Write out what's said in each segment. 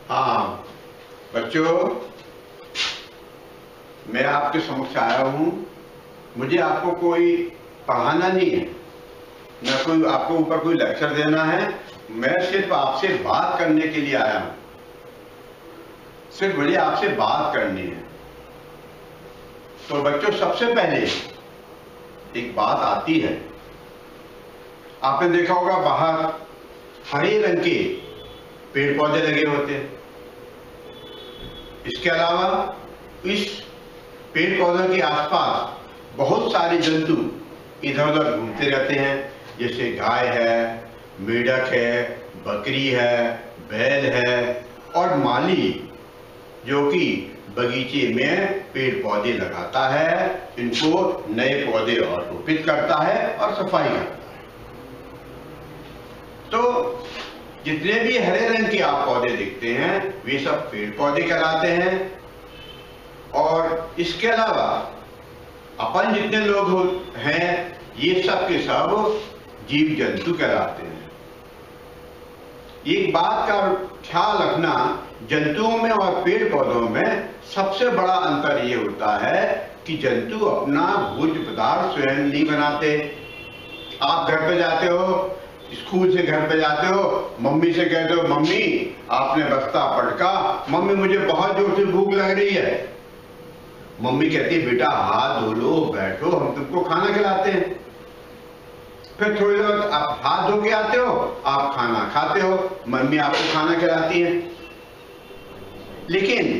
हाँ बच्चों, मैं आपके समक्ष आया हूँ। मुझे आपको कोई पढ़ाना नहीं है, न कोई आपको ऊपर कोई लेक्चर देना है। मैं सिर्फ आपसे बात करने के लिए आया हूँ। सिर्फ मुझे आपसे बात करनी है। तो बच्चों, सबसे पहले एक बात आती है, आपने देखा होगा बाहर हरे रंग के पेड़ पौधे लगे होते हैं। इसके अलावा इस पेड़ पौधों के आसपास बहुत सारे जंतु इधर उधर घूमते रहते हैं, जैसे गाय है, मेढक है, बकरी है, बैल है और माली जो कि बगीचे में पेड़ पौधे लगाता है, इनको नए पौधे और रोपित करता है और सफाई करता है। तो जितने भी हरे रंग के आप पौधे दिखते हैं वे सब पेड़ पौधे कहलाते हैं। और इसके अलावा अपन जितने लोग हैं ये सब के सब जीव जंतु कहलाते हैं। एक बात का ख्याल रखना, जंतुओं में और पेड़ पौधों में सबसे बड़ा अंतर ये होता है कि जंतु अपना भोज्य पदार्थ स्वयं नहीं बनाते। आप घर पे जाते हो, स्कूल से घर पे जाते हो, मम्मी से कहते हो मम्मी आपने बस्ता पटका, मम्मी मुझे बहुत जोर से भूख लग रही है। मम्मी कहती है बेटा हाथ धो लो, बैठो, हम तुमको खाना खिलाते हैं। फिर थोड़ी देर आप हाथ धो के आते हो, आप खाना खाते हो, मम्मी आपको खाना खिलाती है। लेकिन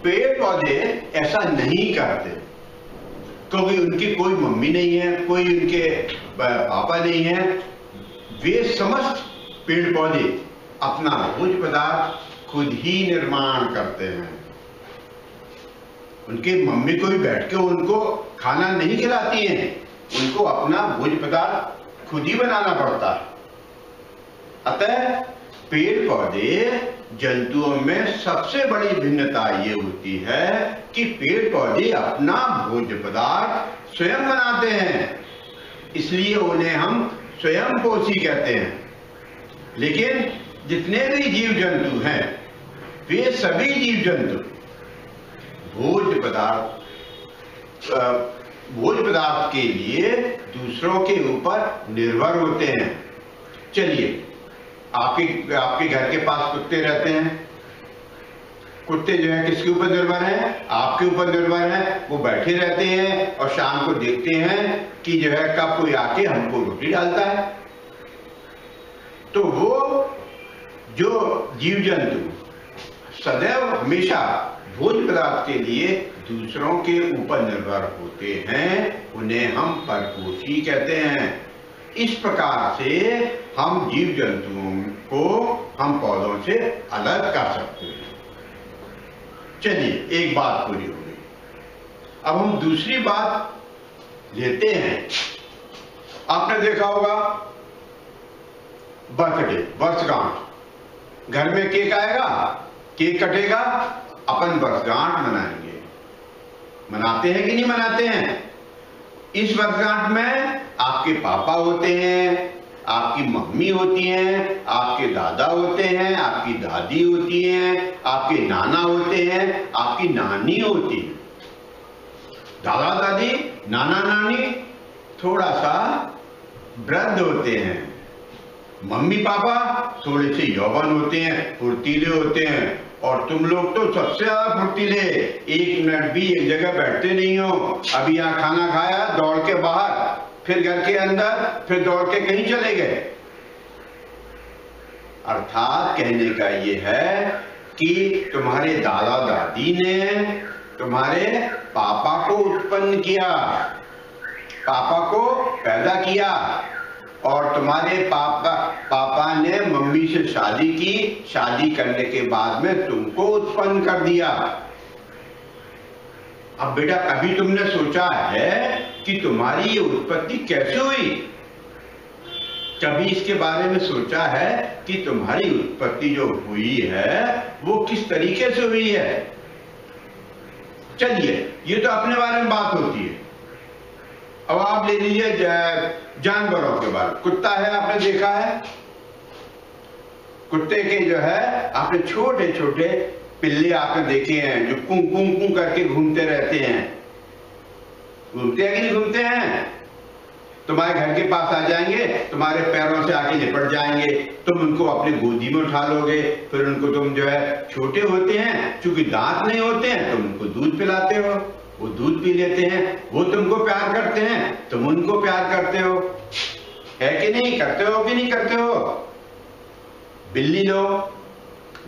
पेड़ पौधे ऐसा नहीं करते, क्योंकि उनकी कोई मम्मी नहीं है, कोई उनके पापा नहीं है। वे समस्त पेड़ पौधे अपना भोज्य पदार्थ खुद ही निर्माण करते हैं। उनके मम्मी को भी बैठ के उनको खाना नहीं खिलाती है, उनको अपना भोज्य पदार्थ खुद ही बनाना पड़ता है। अतः पेड़ पौधे जंतुओं में सबसे बड़ी भिन्नता ये होती है कि पेड़ पौधे अपना भोज्य पदार्थ स्वयं बनाते हैं, इसलिए उन्हें हम स्वयं पोषी कहते हैं। लेकिन जितने भी जीव जंतु हैं वे सभी जीव जंतु भोज्य पदार्थ के लिए दूसरों के ऊपर निर्भर होते हैं। चलिए, आपके घर के पास कुत्ते रहते हैं। कुत्ते जो है किसके ऊपर निर्भर हैं? आपके ऊपर निर्भर हैं। वो बैठे रहते हैं और शाम को देखते हैं कि जो है कब कोई आके हमको रोटी डालता है। तो वो जो जीव जंतु सदैव हमेशा भोज्य पदार्थ के लिए दूसरों के ऊपर निर्भर होते हैं, उन्हें हम परपोषी कहते हैं। इस प्रकार से हम जीव जंतुओं को हम पौधों से अलग कर सकते हैं। चलिए, एक बात पूरी हो गई। अब हम दूसरी बात लेते हैं। आपने देखा होगा बर्थडे, वर्षगांठ। घर में केक आएगा, केक कटेगा, अपन वर्षगांठ मनाएंगे। मनाते हैं कि नहीं मनाते हैं? इस वर्षगांठ में आपके पापा होते हैं, आपकी मम्मी होती हैं, आपके दादा होते हैं, आपकी दादी होती हैं, आपके नाना होते हैं, आपकी नानी होती है। दादा दादी, नाना नानी थोड़ा सा वृद्ध होते हैं। मम्मी पापा थोड़े से यौवन होते हैं, फुर्तीले होते हैं। और तुम लोग तो सबसे ज्यादा फुर्तीले, एक मिनट भी एक जगह बैठते नहीं हो। अभी यहाँ खाना खाया, दौड़ के बाहर, फिर घर के अंदर, फिर दौड़ के कहीं चले गए। अर्थात कहने का ये है कि तुम्हारे दादा दादी ने तुम्हारे पापा को उत्पन्न किया, पापा को पैदा किया, और तुम्हारे पापा ने मम्मी से शादी की, शादी करने के बाद में तुमको उत्पन्न कर दिया। अब बेटा, कभी तुमने सोचा है कि तुम्हारी ये उत्पत्ति कैसे हुई? कभी इसके बारे में सोचा है कि तुम्हारी उत्पत्ति जो हुई है वो किस तरीके से हुई है? चलिए, ये तो अपने बारे में बात होती है। अब आप ले लीजिए जानवरों के बारे में। कुत्ता है, आपने देखा है, कुत्ते के जो है आपने छोटे छोटे पिल्ले आपने देखे हैं जो कुं कुं कुं करके घूमते रहते हैं। घूमते हैं कि नहीं घूमते हैं? तुम्हारे घर के पास आ जाएंगे, तुम्हारे पैरों से आके लिपट जाएंगे, तुम उनको अपनी गोदी में उठा लोगे, फिर उनको तुम जो है, छोटे होते हैं, चूंकि दांत नहीं होते हैं, तुम उनको दूध पिलाते हो, वो दूध पी लेते हैं, वो तुमको प्यार करते हैं, तुम उनको प्यार करते हो, है कि नहीं? करते हो कि नहीं करते हो? बिल्ली लो,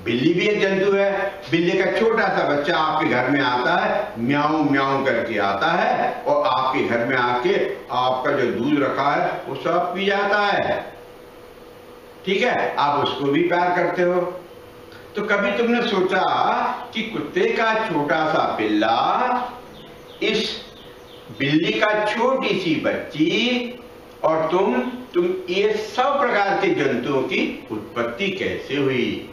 बिल्ली भी एक जंतु है। बिल्ली का छोटा सा बच्चा आपके घर में आता है, म्याऊं म्याऊं करके आता है और आपके घर में आके आपका जो दूध रखा है वो सब पी जाता है। ठीक है, आप उसको भी प्यार करते हो। तो कभी तुमने सोचा कि कुत्ते का छोटा सा पिल्ला इस बिल्ली का छोटी सी बच्ची और तुम ये सब प्रकार के जंतुओं की उत्पत्ति कैसे हुई?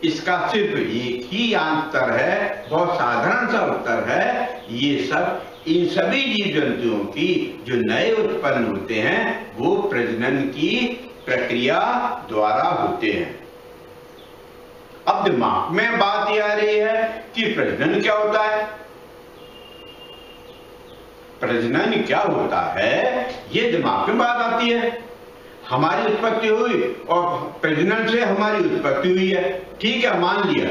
इसका सिर्फ एक ही अंतर है, बहुत साधारण सा उत्तर है। ये सब इन सभी जीव जंतुओं की जो नए उत्पन्न होते हैं वो प्रजनन की प्रक्रिया द्वारा होते हैं। अब दिमाग में बात यह आ रही है कि प्रजनन क्या होता है? प्रजनन क्या होता है, ये दिमाग में बात आती है। हमारी उत्पत्ति हुई और प्रजनन से हमारी उत्पत्ति हुई है, ठीक है, मान लिया।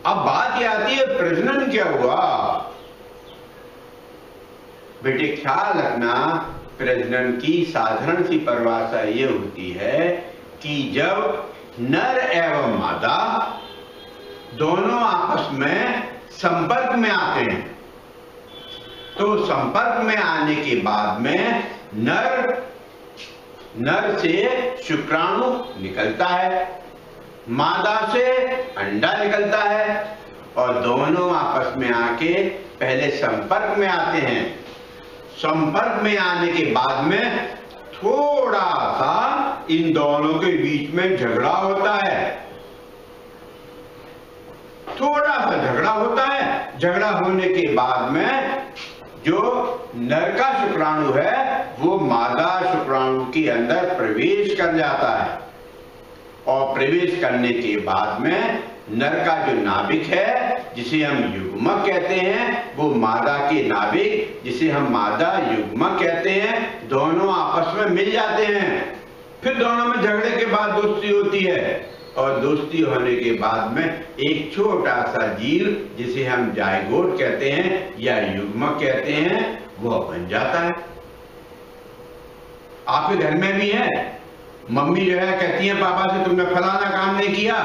अब बात यह आती है प्रजनन क्या हुआ? बेटे ख्याल रखना, प्रजनन की साधारण सी परिभाषा ये होती है कि जब नर एवं मादा दोनों आपस में संपर्क में आते हैं, तो संपर्क में आने के बाद में नर से शुक्राणु निकलता है, मादा से अंडा निकलता है और दोनों आपस में आके पहले संपर्क में आते हैं। संपर्क में आने के बाद में थोड़ा सा इन दोनों के बीच में झगड़ा होता है, थोड़ा सा झगड़ा होता है। झगड़ा होने के बाद में जो नर का शुक्राणु है वो मादा शुक्राणु के अंदर प्रवेश कर जाता है और प्रवेश करने के बाद में नर का जो नाभिक है जिसे हम युग्मक कहते हैं, वो मादा के नाभिक जिसे हम मादा युग्मक कहते हैं, दोनों आपस में मिल जाते हैं। फिर दोनों में झगड़े के बाद दोस्ती होती है और दोस्ती होने के बाद में एक छोटा सा जीव जिसे हम जायगोट कहते हैं या युग्मक कहते हैं वो बन जाता है। आपके घर में भी है, मम्मी जो है कहती है पापा से तुमने फलाना काम नहीं किया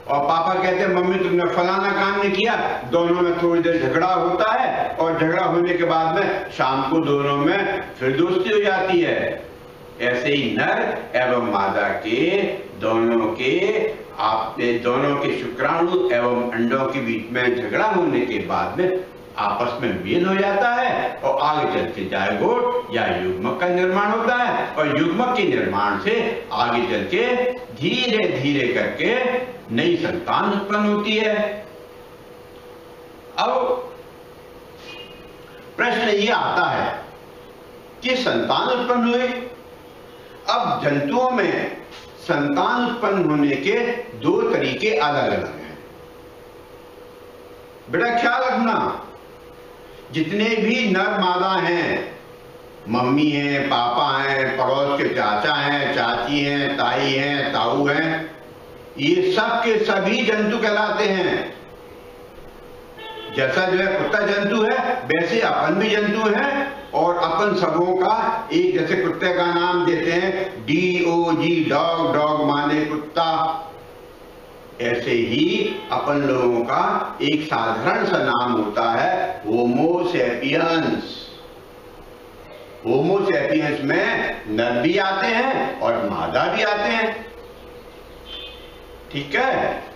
और पापा कहते हैं मम्मी तुमने फलाना काम नहीं किया। दोनों में थोड़ी देर झगड़ा होता है और झगड़ा होने के बाद में शाम को दोनों में फिर दोस्ती हो जाती है। ऐसे ही नर एवं मादा के दोनों के शुक्राणु एवं अंडों के बीच में झगड़ा होने के बाद में आपस में मेल हो जाता है और आगे चल के जायगोट या युग्मक का निर्माण होता है और युग्मक के निर्माण से आगे चल के धीरे धीरे करके नई संतान उत्पन्न होती है। अब प्रश्न ये आता है कि संतान उत्पन्न हुई। अब जंतुओं में संतान उत्पन्न होने के दो तरीके अलग अलग हैं। बेटा ख्याल रखना, जितने भी नर मादा हैं, मम्मी हैं, पापा हैं, पड़ोस के चाचा हैं, चाची हैं, ताई हैं, ताऊ हैं, ये सब के सभी जंतु कहलाते हैं। जैसा जो है कुत्ता जंतु है वैसे अपन भी जंतु हैं और अपन सबों का एक, जैसे कुत्ते का नाम देते हैं DOG डॉग, डॉग माने कुत्ता, ऐसे ही अपन लोगों का एक साधारण सा नाम होता है होमो सैपियंस। होमो सैपियंस में नर भी आते हैं और मादा भी आते हैं, ठीक है।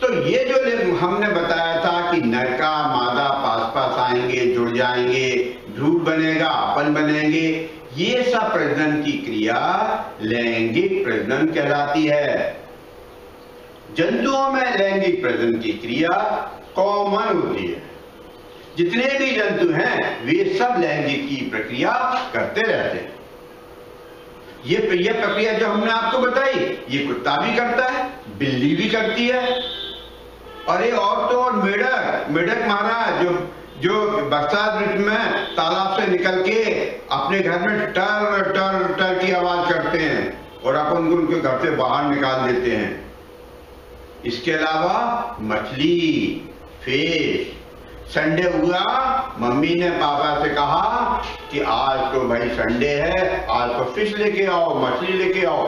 तो ये जो हमने बताया था कि नर का मादा पास पास आएंगे, जुड़ जाएंगे, भ्रूण बनेगा, अपन बनेंगे, ये सब प्रजनन की क्रिया लैंगिक प्रजनन कहलाती है। जंतुओं में लैंगिक प्रजनन की क्रिया कॉमन होती है। जितने भी जंतु हैं वे सब लैंगिक की प्रक्रिया करते रहते हैं। ये प्रक्रिया जो हमने आपको बताई ये कुत्ता भी करता है, बिल्ली भी करती है। अरे और तो और मेढक महाराज जो बरसात ऋतु में तालाब से निकल के अपने घर में टर टर टर की आवाज करते हैं और अपन उनके घर से बाहर निकाल देते हैं। इसके अलावा मछली, फिश, संडे हुआ, मम्मी ने पापा से कहा कि आज तो भाई संडे है, आज तो फिश लेके आओ, मछली लेके आओ।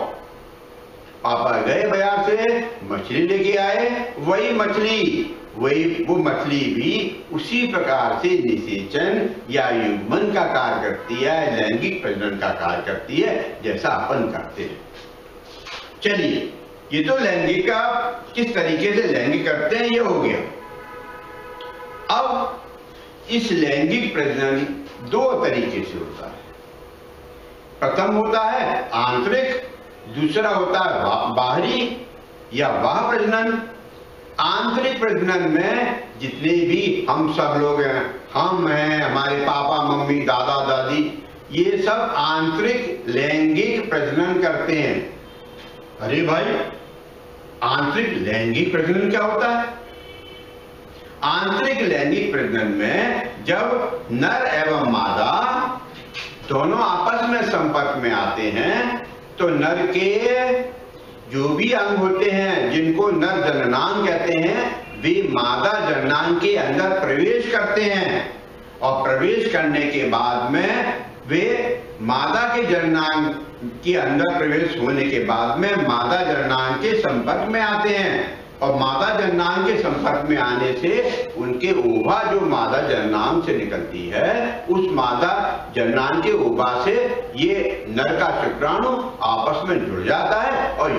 पापा गए बाजार से, मछली लेके आए। वो मछली भी उसी प्रकार से निषेचन या युग्मन का कार्य करती है, लैंगिक प्रजनन का कार्य करती है, जैसा अपन करते हैं। चलिए, ये तो लैंगिक का किस तरीके से लैंगिक करते हैं ये हो गया। अब इस लैंगिक प्रजनन दो तरीके से होता है। प्रथम होता है आंतरिक, दूसरा होता है बाहरी या बाह्य प्रजनन। आंतरिक प्रजनन में जितने भी हम सब लोग हैं, हम हैं, हमारे पापा मम्मी दादा दादी, ये सब आंतरिक लैंगिक प्रजनन करते हैं। अरे भाई, आंतरिक लैंगिक प्रजनन क्या होता है? आंतरिक लैंगिक प्रजनन में जब नर एवं मादा दोनों आपस में संपर्क में आते हैं तो नर के जो भी अंग होते हैं जिनको नर जननांग कहते हैं, वे मादा जननांग के अंदर प्रवेश करते हैं और प्रवेश करने के बाद में वे मादा के जननांग के अंदर प्रवेश होने के बाद में मादा जननांग के संपर्क में आते हैं और मादा जननांग के संपर्क में आने से उनके ओवा जो मादा जननांग से निकलती है, उस मादा जननांग के ओवा से ये नर का शुक्राणु आपस में जुड़ जाता है और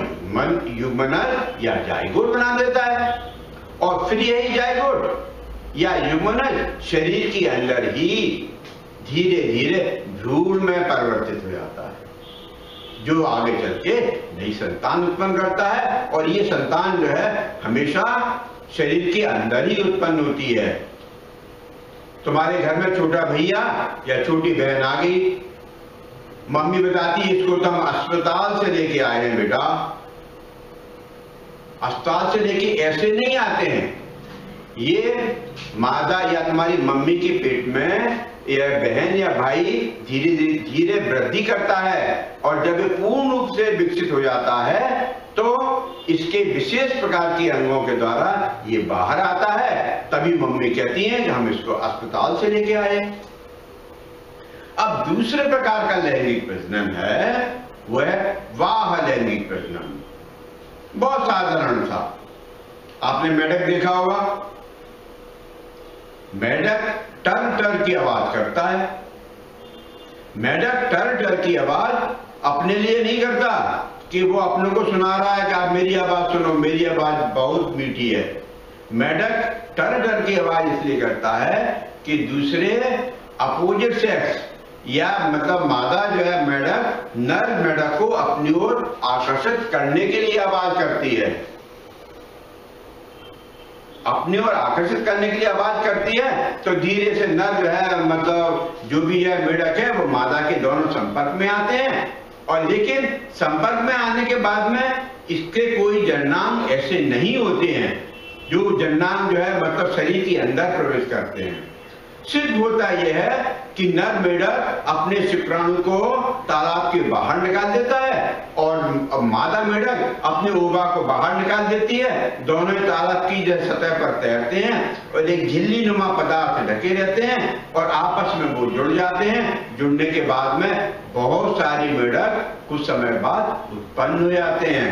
युग्मनज या जाइगोट बना देता है। और फिर यही जाइगोट या युग्मनज शरीर के अंदर ही धीरे धीरे भ्रूण में परिवर्तित हो जाता है, जो आगे चल के नई संतान उत्पन्न करता है। और ये संतान जो है हमेशा शरीर के अंदर ही उत्पन्न होती है। तुम्हारे घर में छोटा भैया या छोटी बहन आ गई, मम्मी बताती है इसको तो हम अस्पताल से लेके आए हैं बेटा। अस्पताल से लेके ऐसे नहीं आते हैं, ये मादा या तुम्हारी मम्मी के पेट में या बहन या भाई धीरे धीरे वृद्धि करता है और जब ये पूर्ण रूप से विकसित हो जाता है तो इसके विशेष प्रकार के अंगों के द्वारा ये बाहर आता है। तभी मम्मी कहती हैं कि हम इसको अस्पताल से लेके आए। अब दूसरे प्रकार का लैंगिक प्रजनन है, वह बाह्य लैंगिक प्रजनन। बहुत साधारण सा, आपने मेढक देखा होगा, मेढक टर टर की आवाज करता है। मेढक टर टर की आवाज अपने लिए नहीं करता कि वो अपने को सुना रहा है कि आप मेरी आवाज सुनो, मेरी आवाज बहुत मीठी है। मेढक टर टर की आवाज इसलिए करता है कि दूसरे अपोजिट सेक्स या मतलब मादा जो है मेढक नर मेढक को अपनी ओर आकर्षित करने के लिए आवाज करती है, अपनी ओर आकर्षित करने के लिए आवाज करती है। तो धीरे से नर जो है मतलब जो भी है मेढक है वो मादा के दोनों संपर्क में आते हैं। और लेकिन संपर्क में आने के बाद में इसके कोई जननांग ऐसे नहीं होते हैं जो जननांग जो है मतलब शरीर के अंदर प्रवेश करते हैं। सिद्ध होता यह है कि नर मेढक अपने शुक्राणु को तालाब के बाहर निकाल देता है और मादा मेढक अपने ओवा को बाहर निकाल देती है। दोनों तालाब की जो सतह पर तैरते हैं और एक झिल्ली नुमा पदार्थ ढके रहते हैं और आपस में वो जुड़ जाते हैं। जुड़ने के बाद में बहुत सारी मेढक कुछ समय बाद उत्पन्न हो जाते हैं।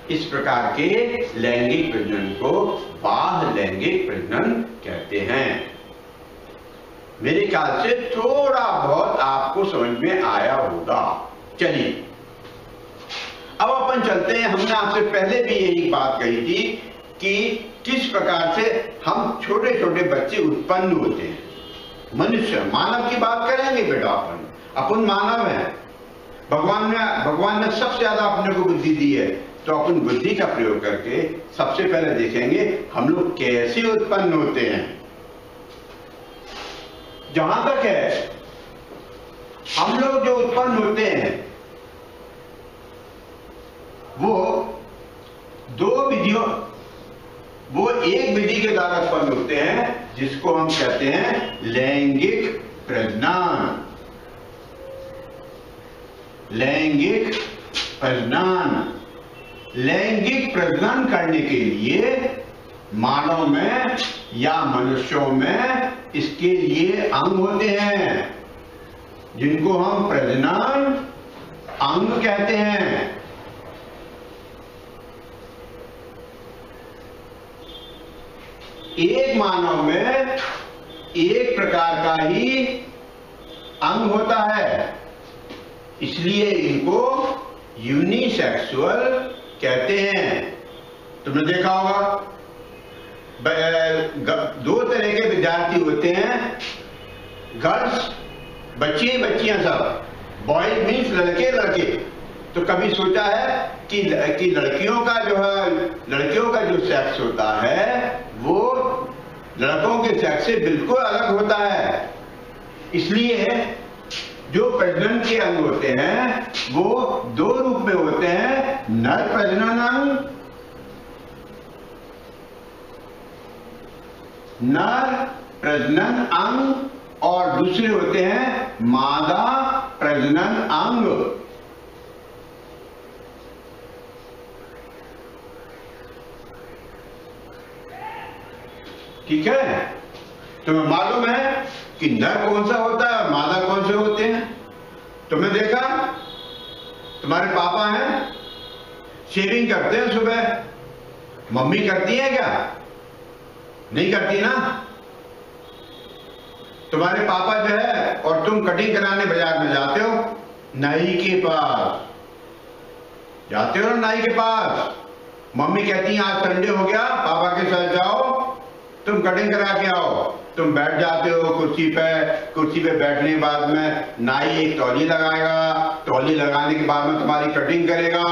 इस प्रकार के लैंगिक प्रजनन को बाह्य लैंगिक प्रजनन कहते हैं। मेरे ख्याल से थोड़ा बहुत आपको समझ में आया होगा। चलिए अब अपन चलते हैं। हमने आपसे पहले भी यही बात कही थी कि किस प्रकार से हम छोटे छोटे बच्चे उत्पन्न होते हैं। मनुष्य मानव की बात करेंगे बेटा अपन। अपन मानव हैं, भगवान ने सबसे ज्यादा अपने को बुद्धि दी है, तो अपन बुद्धि का प्रयोग करके सबसे पहले देखेंगे हम लोग कैसे उत्पन्न होते हैं। जहां तक है हम लोग जो उत्पन्न होते हैं वो एक विधि के द्वारा उत्पन्न होते हैं जिसको हम कहते हैं लैंगिक प्रजनन। लैंगिक प्रजनन, लैंगिक प्रजनन करने के लिए मानव में या मनुष्यों में इसके लिए अंग होते हैं जिनको हम प्रजनन अंग कहते हैं। एक मानव में एक प्रकार का ही अंग होता है, इसलिए इनको यूनिसेक्सुअल कहते हैं। तुमने देखा होगा दो तरह के विद्यार्थी होते हैं, गर्ल्स बच्चे बच्चियां सब, बॉयज मीन्स लड़के लड़के। तो कभी सोचा है कि लड़कियों का जो सेक्स होता है वो लड़कों के सेक्स से बिल्कुल अलग होता है, इसलिए जो प्रजनन के अंग होते हैं वो दो रूप में होते हैं, नर प्रजनन अंग, नर प्रजनन अंग, और दूसरे होते हैं मादा प्रजनन अंग। ठीक है, तुम्हें मालूम है कि नर कौन सा होता है और मादा कौन से होते हैं? तुमने देखा तुम्हारे पापा हैं, शेविंग करते हैं सुबह, मम्मी करती है क्या? नहीं करती ना। तुम्हारे पापा जो है और तुम कटिंग कराने बाजार में जाते हो, नाई के पास जाते हो ना, नाई के पास। मम्मी कहती है आज संडे हो गया, पापा के साथ जाओ, तुम कटिंग करा के आओ। तुम बैठ जाते हो कुर्सी पे बैठने के बाद में नाई एक तौली लगाएगा, तौली लगाने के बाद में तुम्हारी कटिंग करेगा।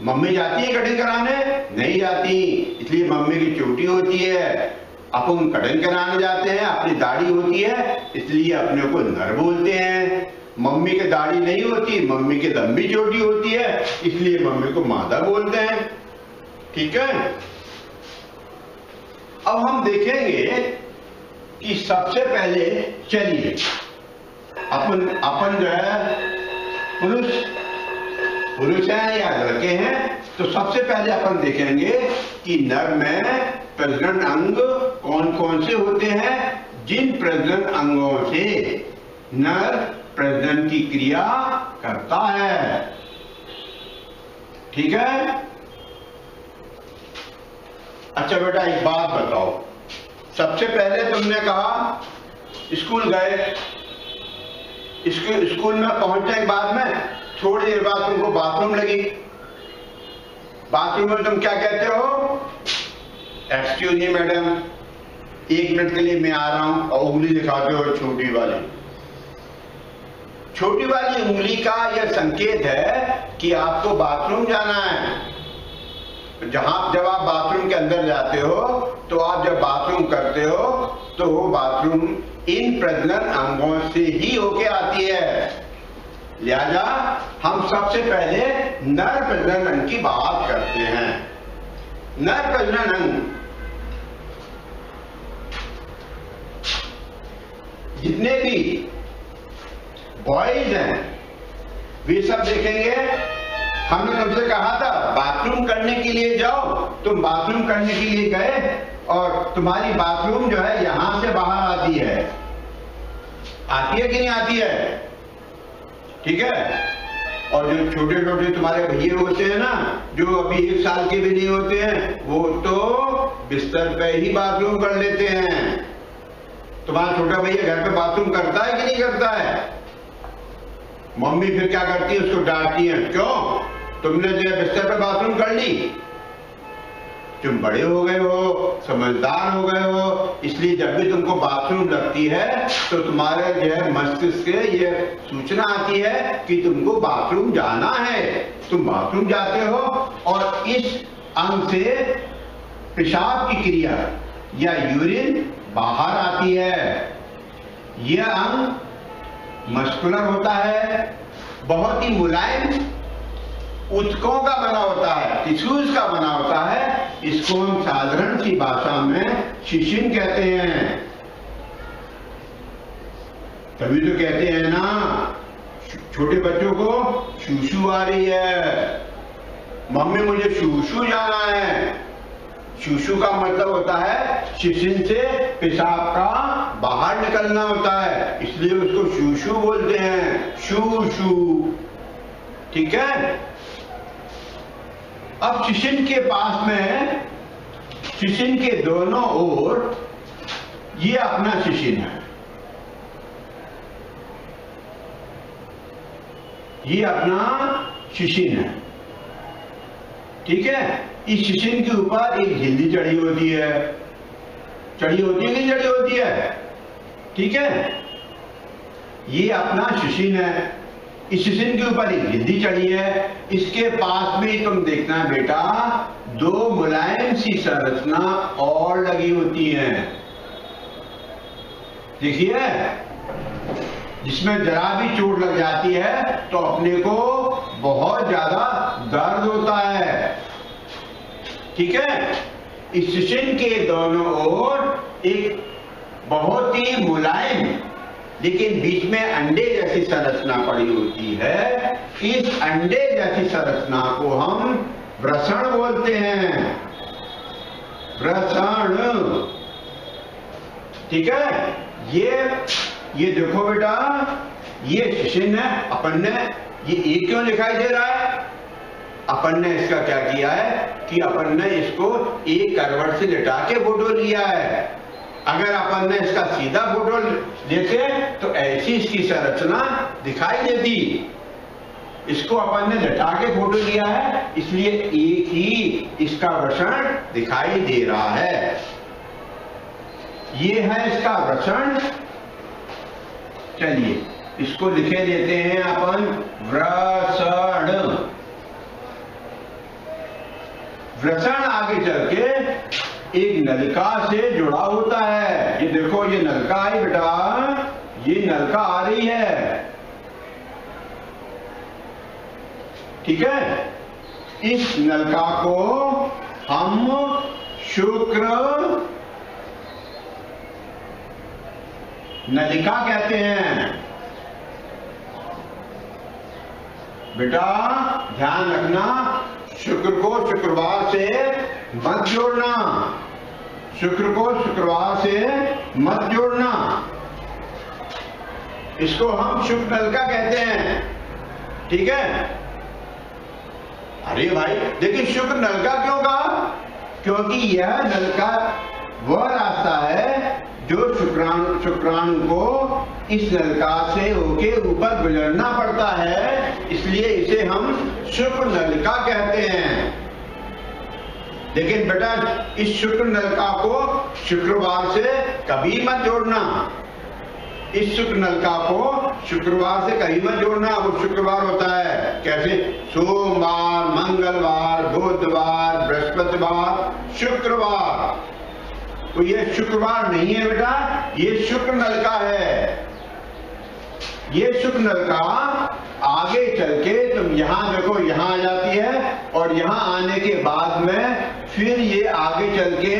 मम्मी जाती है कटिंग कराने? नहीं जाती, इसलिए मम्मी की चोटी होती है, अपन कटिंग कराने जाते हैं, अपनी दाढ़ी होती है, इसलिए अपने को नर बोलते हैं। मम्मी की दाढ़ी नहीं होती, मम्मी की लंबी चोटी होती है, इसलिए मम्मी को मादा बोलते हैं। ठीक है, अब हम देखेंगे कि सबसे पहले चलिए अपन जो है पुरुष हैं या लड़के हैं, तो सबसे पहले अपन देखेंगे कि नर में प्रजनन अंग कौन कौन से होते हैं, जिन प्रजनन अंगों से नर प्रजनन की क्रिया करता है। ठीक है, अच्छा बेटा एक बात बताओ, सबसे पहले तुमने कहा स्कूल गए, स्कूल में पहुंचने के बाद में थोड़ी देर बाद तुमको बाथरूम लगी, बाथरूम में तुम क्या कहते हो? एक्सक्यूज मी मैडम, 1 मिनट के लिए मैं आ रहा हूं, और उंगली दिखाते हो छोटी वाली। छोटी वाली उंगली का यह संकेत है कि आपको बाथरूम जाना है। जब आप बाथरूम के अंदर जाते हो तो आप जब बाथरूम करते हो तो वो बाथरूम इन प्रजनन अंगों से ही होके आती है। लिहाजा हम सबसे पहले नर प्रजनन अंग की बात करते हैं। नर प्रजनन अंग जितने भी बॉयज हैं वे सब देखेंगे। हमने तुमसे कहा था बाथरूम करने के लिए जाओ, तुम बाथरूम करने के लिए गए और तुम्हारी बाथरूम जो है यहां से बाहर आती है कि नहीं आती है? ठीक है, और जो छोटे छोटे तुम्हारे भैया होते हैं ना, जो अभी 1 साल के भी नहीं होते हैं, वो तो बिस्तर पे ही बाथरूम कर लेते हैं। तुम्हारा छोटा भैया घर पे बाथरूम करता है कि नहीं करता है? मम्मी फिर क्या करती है? उसको डांटती है, क्यों तुमने जो बिस्तर पे बाथरूम कर ली, तुम बड़े हो गए हो, समझदार हो गए हो, इसलिए जब भी तुमको बाथरूम लगती है तो तुम्हारे जो है मस्तिष्क से ये सूचना आती है कि तुमको बाथरूम जाना है। तुम बाथरूम जाते हो और इस अंग से पेशाब की क्रिया या यूरिन बाहर आती है। यह अंग मस्कुलर होता है, बहुत ही मुलायम ऊतकों का बना होता है, टिश्यूज का बना होता है। इसको हम साधारण सी भाषा में शिशिन कहते हैं। तभी तो कहते हैं ना छोटे बच्चों को शूशू आ रही है, मम्मी मुझे शूशू जाना है। शूशू का मतलब होता है शिशिन से पेशाब का बाहर निकलना होता है, इसलिए उसको शूशू बोलते हैं, शूशू। ठीक है। अब शिशिन के पास में, शिशिन के दोनों ओर ये अपना शिशिन है, ये अपना शिशिन है। ठीक है। इस शिशिन के ऊपर एक झिल्ली चढ़ी होती है, चढ़ी होती है कि चढ़ी होती है? ठीक है। ये अपना शिशिन है, इस शिशिन के ऊपर एक झिल्ली चढ़ी है। इसके पास में तुम देखना बेटा दो मुलायम सी संरचना और लगी होती हैं, देखिए, जिसमें जरा भी चोट लग जाती है तो अपने को बहुत ज्यादा दर्द होता है। ठीक है। इस शिशिन के दोनों ओर एक बहुत ही मुलायम लेकिन बीच में अंडे जैसी संरचना पड़ी होती है। इस अंडे जैसी संरचना को हम वृषण बोलते हैं, वृषण। ठीक है। ये देखो बेटा, ये शिशिन है। अपन ने ये क्यों दिखाई दे रहा है? अपन ने इसका क्या किया है कि अपन ने इसको एक करवट से लिटा के फोटो लिया है। अगर अपन ने इसका सीधा फोटो लेते तो ऐसी इसकी संरचना दिखाई देती। इसको अपन ने लिटा के फोटो लिया है, इसलिए एक ही इसका वृषण दिखाई दे रहा है। ये है इसका वृषण। चलिए इसको लिखे देते हैं अपन वृषण। वृषण आगे चल के एक नलिका से जुड़ा होता है। ये देखो, ये नलिका आई बेटा, ये नलिका आ रही है। ठीक है। इस नलिका को हम शुक्र नलिका कहते हैं। बेटा ध्यान रखना, शुक्र को शुक्रवार से मत जोड़ना, शुक्र को शुक्रवार से मत जोड़ना। इसको हम शुक्र नलिका कहते हैं। ठीक है। अरे भाई देखिए, शुक्र नलिका क्यों कहा? क्योंकि यह नलिका वह रास्ता है जो शुक्राणु को इस नलिका से होके ऊपर गुजरना पड़ता है, इसलिए इसे हम शुक्र नलिका कहते हैं। लेकिन बेटा इस शुक्र नलिका को शुक्रवार से कभी मत जोड़ना। इस शुक्र नलिका को शुक्रवार से कभी मत जोड़ना। वो शुक्रवार होता है कैसे? सोमवार, मंगलवार, बुधवार, बृहस्पतिवार, शुक्रवार। तो ये शुक्रवार नहीं है बेटा, ये शुक्र नलिका है। ये शुक्र नलिका आगे चल के तुम यहां देखो, यहां आ जाती है और यहां आने के बाद में फिर ये आगे चल के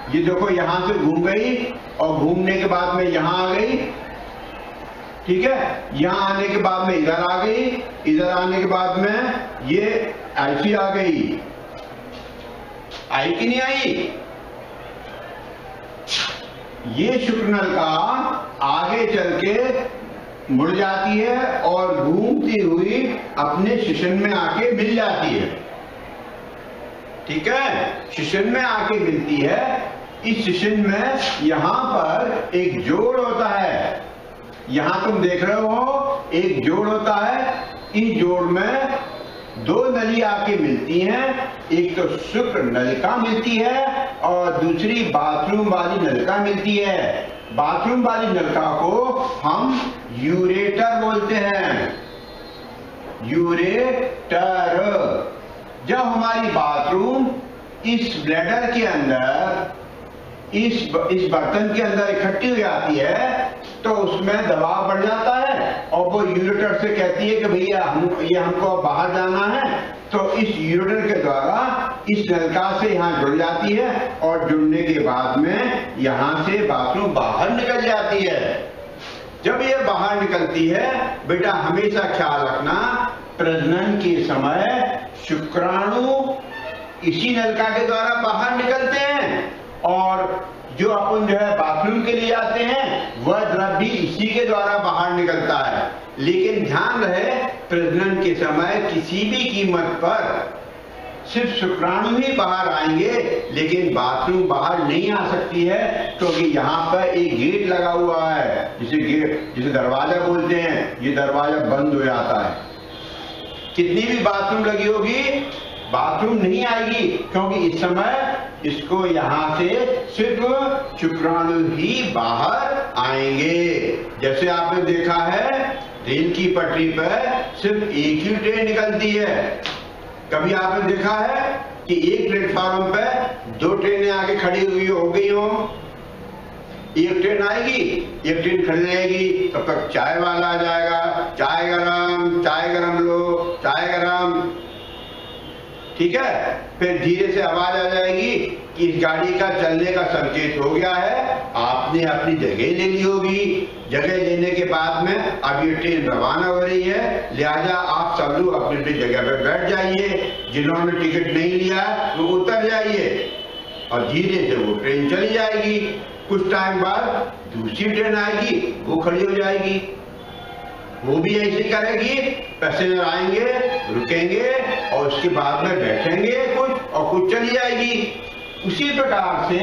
ये देखो यहां से घूम गई और घूमने के बाद में यहां आ गई। ठीक है। यहां आने के बाद में इधर आ गई, इधर आने के बाद में ये ऐसी आ गई। आई कि नहीं आई? ये शुक्र नलिका आगे चल के मुड़ जाती है और घूमती हुई अपने शिशिन में आके मिल जाती है। ठीक है। शिशिन में आके मिलती है। इस शिशिन में यहां पर एक जोड़ होता है, यहां तुम देख रहे हो एक जोड़ होता है। इस जोड़ में दो नली आपकी मिलती हैं, एक तो शुक्र नलिका मिलती है और दूसरी बाथरूम वाली नलिका मिलती है। बाथरूम वाली नलिका को हम यूरेटर बोलते हैं, यूरेटर। जब हमारी बाथरूम इस ब्लैडर के अंदर इस बर्तन के अंदर इकट्ठी हो जाती है तो उसमें दबाव बढ़ जाता है और वो यूरेटर से कहती है कि भैया ये हमको बाहर जाना है, तो इस यूरेटर के द्वारा इस नलका से यहाँ जुड़ जाती है और जुड़ने के बाद में यहाँ से बाथरूम बाहर निकल जाती है। जब ये बाहर निकलती है बेटा हमेशा ख्याल रखना, प्रजनन के समय शुक्राणु इसी नलका के द्वारा बाहर निकलते हैं और जो अपन जो है बाथरूम के लिए जाते हैं वह द्रव भी इसी के द्वारा बाहर निकलता है। लेकिन ध्यान रहे प्रजनन के समय किसी भी कीमत पर सिर्फ शुक्राणु ही बाहर आएंगे, लेकिन बाथरूम बाहर नहीं आ सकती है क्योंकि यहाँ पर एक गेट लगा हुआ है, जिसे दरवाजा बोलते हैं। ये दरवाजा बंद हो जाता है, कितनी भी बाथरूम लगी होगी बाथरूम नहीं आएगी क्योंकि इस समय इसको यहाँ से सिर्फ शुक्राणु ही बाहर आएंगे। जैसे आपने देखा है रेल की पटरी पर सिर्फ एक ही ट्रेन निकलती है। कभी आपने देखा है कि एक प्लेटफॉर्म पे दो ट्रेनें आके खड़ी हुई हो गई हो? एक ट्रेन आएगी, एक ट्रेन खड़ी रहेगी, तब तक चाय वाला आ जाएगा, चाय गरम लो, चाय गरम, ठीक है। फिर धीरे से आवाज आ जाएगी कि इस गाड़ी का चलने का संकेत हो गया है, आपने अपनी जगह ले ली होगी। जगह लेने के बाद में अब ये ट्रेन रवाना हो रही है, लिहाजा आप सब लोग अपनी अपनी जगह पर बैठ जाइए। जिन्होंने टिकट नहीं लिया वो उतर जाइए और धीरे से वो ट्रेन चली जाएगी। कुछ टाइम बाद दूसरी ट्रेन आएगी, वो खड़ी हो जाएगी, वो भी ऐसे करेगी। पैसेंजर आएंगे, रुकेंगे और उसके बाद में बैठेंगे कुछ और कुछ चली जाएगी। उसी प्रकार से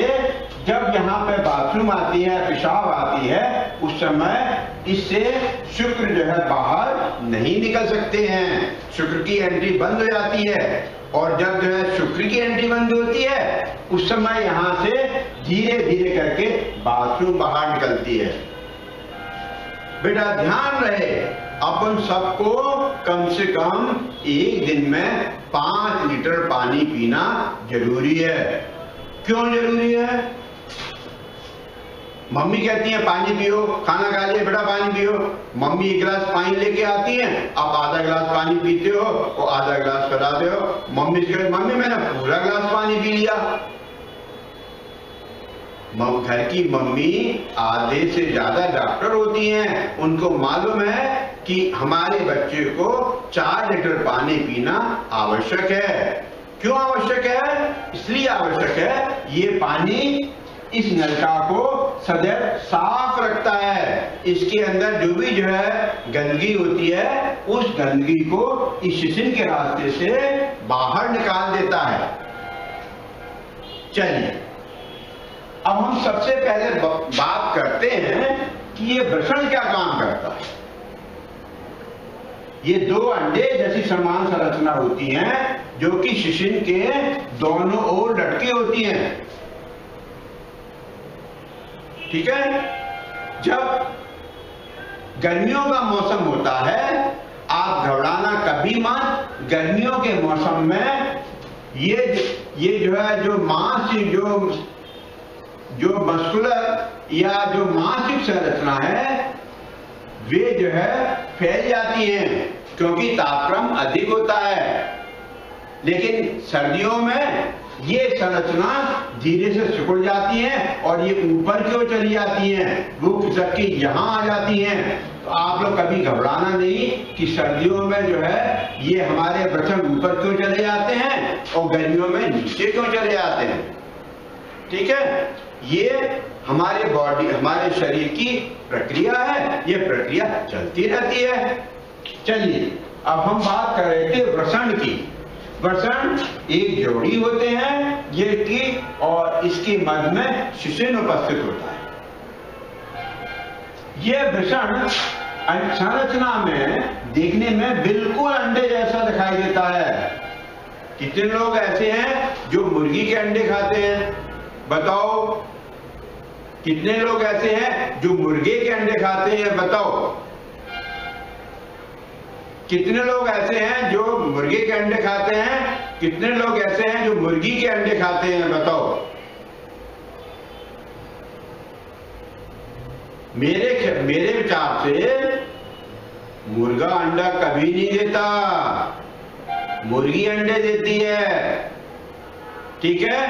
जब यहाँ पे बाथरूम आती है, पेशाब आती है, उस समय इससे शुक्र जो है बाहर नहीं निकल सकते हैं, शुक्र की एंट्री बंद हो जाती है। और जब जो है शुक्र की एंट्री बंद होती है उस समय यहाँ से धीरे धीरे करके बाथरूम बाहर निकलती है। बेटा ध्यान रहे अपन सबको कम से कम एक दिन में 5 लीटर पानी पीना जरूरी है। क्यों जरूरी है? मम्मी कहती है पानी पियो, खाना खा लिया बेटा पानी पियो। मम्मी 1 गिलास पानी लेके आती है, आप आधा गिलास पानी पीते हो और आधा गिलास पिलाते हो। मम्मी से कहती मम्मी मैंने पूरा गिलास पानी पी लिया। घर की मम्मी आधे से ज्यादा डॉक्टर होती हैं, उनको मालूम है कि हमारे बच्चे को 4 लीटर पानी पीना आवश्यक है। क्यों आवश्यक है? इसलिए आवश्यक है ये पानी इस नलका को सदैव साफ रखता है। इसके अंदर जो भी जो है गंदगी होती है उस गंदगी को इस शिशिन के रास्ते से बाहर निकाल देता है। चलिए अब हम सबसे पहले बात करते हैं कि ये वृषण क्या काम करता है। ये 2 अंडे जैसी समान संरचना होती हैं जो कि शिशिन के दोनों ओर लटकी होती हैं, ठीक है। जब गर्मियों का मौसम होता है, आप घबराना कभी मत। गर्मियों के मौसम में ये जो है जो मांस जो मस्कुलर या जो मानसिक संरचना है वे जो है फैल जाती हैं क्योंकि तापक्रम अधिक होता है। लेकिन सर्दियों में ये संरचना धीरे से सिकुड़ जाती है और ये ऊपर की ओर चली जाती हैं, वो खिसक के यहाँ आ जाती हैं। तो आप लोग कभी घबराना नहीं कि सर्दियों में जो है ये हमारे वृषण ऊपर क्यों चले जाते हैं और गर्मियों में नीचे क्यों चले जाते हैं, ठीक है। ये हमारे बॉडी हमारे शरीर की प्रक्रिया है, ये प्रक्रिया चलती रहती है। चलिए अब हम बात कर रहे थे वृषण की। वृषण एक जोड़ी होते हैं ये की और इसके मध्य में शिशिन उपस्थित होता है। ये वृषण संरचना में देखने में बिल्कुल अंडे जैसा दिखाई देता है। कितने लोग ऐसे हैं जो मुर्गी के अंडे खाते हैं? बताओ। कितने लोग ऐसे हैं जो मुर्गे के अंडे खाते हैं? बताओ। कितने लोग ऐसे हैं जो मुर्गे के अंडे खाते हैं? कितने लोग ऐसे हैं जो मुर्गी के अंडे खाते हैं? बताओ। मेरे विचार से मुर्गा अंडा कभी नहीं देता, मुर्गी अंडे देती है। ठीक है?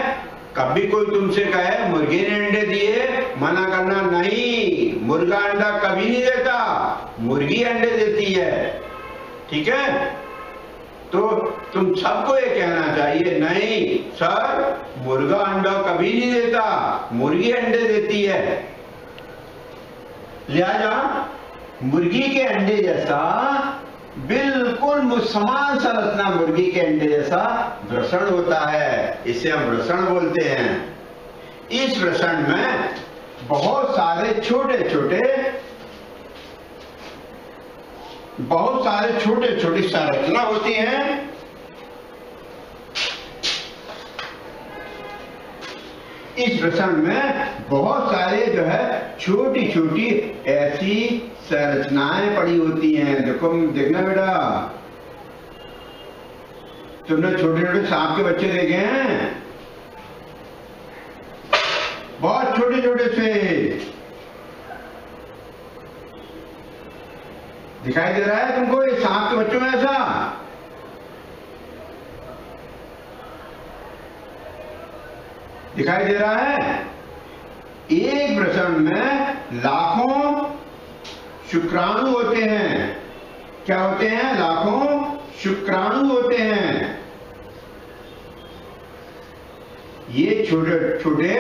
कभी कोई तुमसे कहे मुर्गे ने अंडे दिए, मना करना नहीं, मुर्गा अंडा कभी नहीं देता, मुर्गी अंडे देती है। ठीक है? तो तुम सबको ये कहना चाहिए, नहीं सर, मुर्गा अंडा कभी नहीं देता, मुर्गी अंडे देती है। लिहाजा मुर्गी के अंडे जैसा बिल्कुल समान संरचना मुर्गी के अंडे जैसा वृषण होता है, इसे हम वृषण बोलते हैं। इस वृषण में बहुत सारे छोटे छोटे संरचना होती हैं। इस वृषण में बहुत सारे जो है छोटी छोटी ऐसी संरचनाएं पड़ी होती हैं। देखना बेटा, तुमने छोटे छोटे सांप के बच्चे देखे हैं? बहुत छोटे छोटे से दिखाई दे रहा है तुमको ये सांप के बच्चों में? ऐसा दिखाई दे रहा है? एक वृषण में लाखों शुक्राणु होते हैं। क्या होते हैं? लाखों शुक्राणु होते हैं। ये छोटे छोटे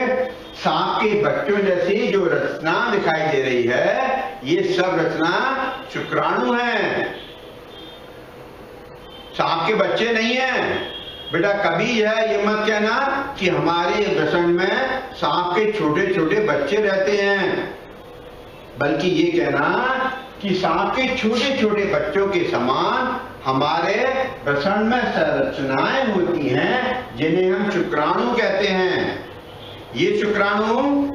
सांप के बच्चों जैसी जो रचना दिखाई दे रही है, ये सब रचना शुक्राणु हैं, सांप के बच्चे नहीं हैं। बेटा कभी है ये मत कहना कि हमारे वृषण में सांप के छोटे छोटे बच्चे रहते हैं, बल्कि ये कहना कि सांप के छोटे छोटे बच्चों के समान हमारे वृषण में संरचनाएं होती हैं, जिन्हें हम शुक्राणु कहते हैं। ये शुक्राणु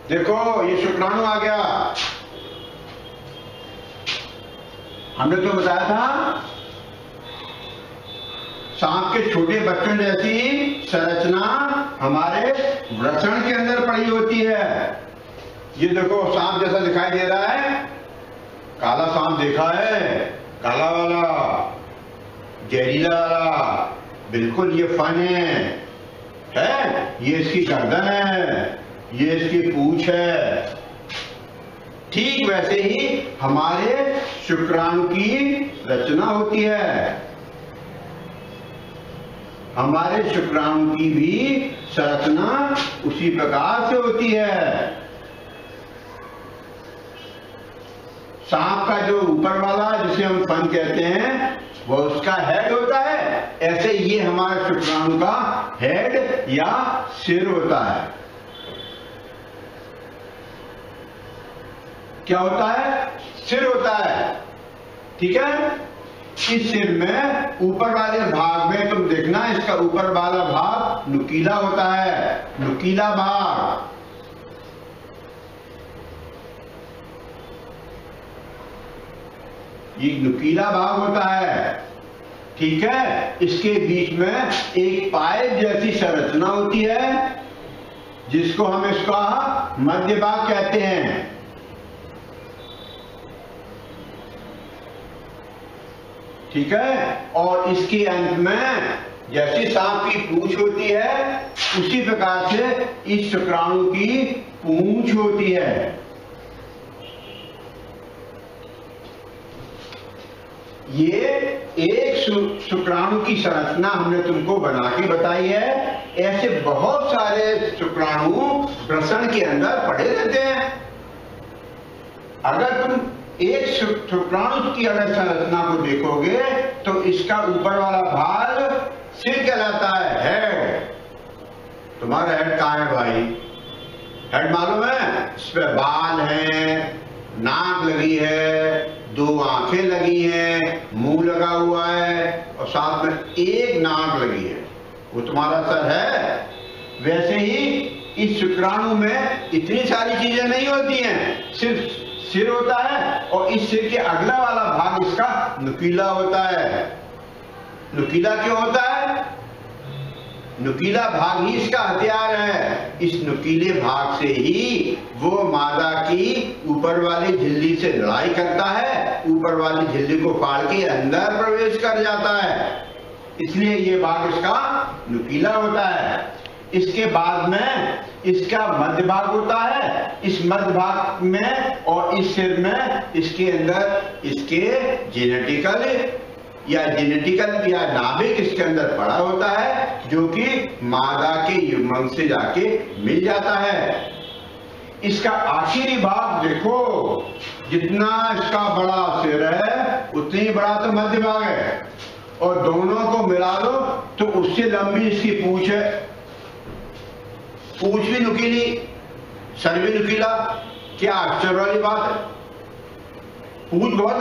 देखो, ये शुक्राणु आ गया। हमने तो बताया था सांप के छोटे बच्चों जैसी संरचना हमारे वृषण के अंदर पड़ी होती है। ये देखो सांप जैसा दिखाई दे रहा है, काला सांप देखा है? काला वाला, जहरीला वाला, बिल्कुल ये फन है? ये इसकी गर्दन है, ये इसकी पूंछ है। ठीक वैसे ही हमारे शुक्राणु की रचना होती है। हमारे शुक्राणु की भी संरचना उसी प्रकार से होती है। सांप का जो ऊपर वाला जिसे हम फन कहते हैं, वो उसका हेड होता है। ऐसे ये हमारे शुक्राणु का हेड या सिर होता है। क्या होता है? सिर होता है। ठीक है? इस सिर में ऊपर वाले भाग में तुम देखना, इसका ऊपर वाला भाग नुकीला होता है, नुकीला भाग। ये नुकीला भाग होता है। ठीक है? इसके बीच में एक पाइप जैसी संरचना होती है, जिसको हम इसका मध्य भाग कहते हैं। ठीक है? और इसके अंत में जैसी सांप की पूंछ होती है, उसी प्रकार से इस शुक्राणु की पूंछ होती है। ये एक शुक्राणु की संरचना हमने तुमको बना के बताई है। ऐसे बहुत सारे शुक्राणु वृषण के अंदर पड़े रहते हैं। अगर तुम एक शुक्राणु की अगर संरचना को देखोगे तो इसका ऊपर वाला भाग सिर कहलाता है, हेड। तुम्हारा हेड कहाँ है भाई? हेड मालूम है? इस पे बाल है, नाक लगी है, 2 आंखें लगी हैं, मुंह लगा हुआ है और साथ में एक नाक लगी है, वो तुम्हारा सर है। वैसे ही इस शुक्राणु में इतनी सारी चीजें नहीं होती हैं, सिर्फ सिर होता है और इस सिर के अगला वाला भाग इसका नुकीला होता है। नुकीला क्यों होता है? नुकीला भाग ही इसका हथियार है। इस नुकीले भाग से ही वो मादा की ऊपर वाली झिल्ली से लड़ाई करता है, ऊपर वाली झिल्ली को फाड़ के अंदर प्रवेश कर जाता है, इसलिए ये भाग इसका नुकीला होता है। इसके बाद में इसका मध्य भाग होता है। इस मध्य भाग में और इस सिर में इसके अंदर इसके जेनेटिकल या नाभिक इसके अंदर पड़ा होता है, जो कि मादा के युग्मक से जाके मिल जाता है। इसका आखिरी भाग देखो, जितना इसका बड़ा सिर है उतनी ही बड़ा तो मध्य भाग है, और दोनों को मिला दो तो उससे लंबी इसकी पूंछ है। पूंछ भी नुकीली, सर भी नुकीला। क्या आश्चर्य वाली बात है? पूंछ बहुत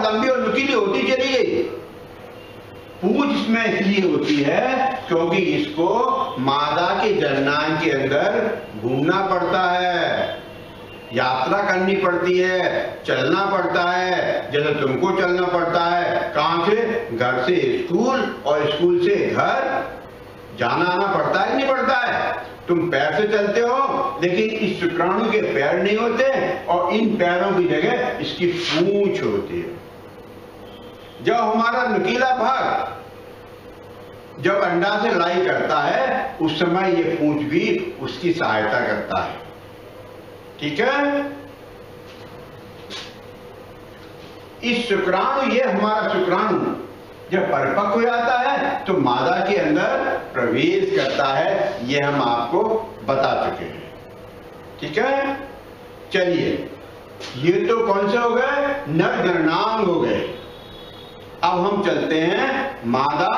लंबी और नुकीली होती चली गई। पूंछ इसमें इसलिए होती है क्योंकि इसको मादा के जननांग के अंदर घूमना पड़ता है, यात्रा करनी पड़ती है, चलना पड़ता है। जैसे तुमको चलना पड़ता है, कहां से? घर से स्कूल और स्कूल से घर। जाना आना पड़ता है कि नहीं पड़ता है? तुम पैर से चलते हो, लेकिन इस शुक्राणु के पैर नहीं होते और इन पैरों की जगह इसकी पूंछ होती है। जब हमारा नुकीला भाग जब अंडा से लड़ाई करता है, उस समय ये पूंछ भी उसकी सहायता करता है। ठीक है? इस शुक्राणु, ये हमारा शुक्राणु जब परिपक्व हो जाता है तो मादा के अंदर प्रवेश करता है। ये हम आपको बता चुके हैं। ठीक है? चलिए, ये तो कौन से हो गए? नर जननांग हो गए। अब हम चलते हैं मादा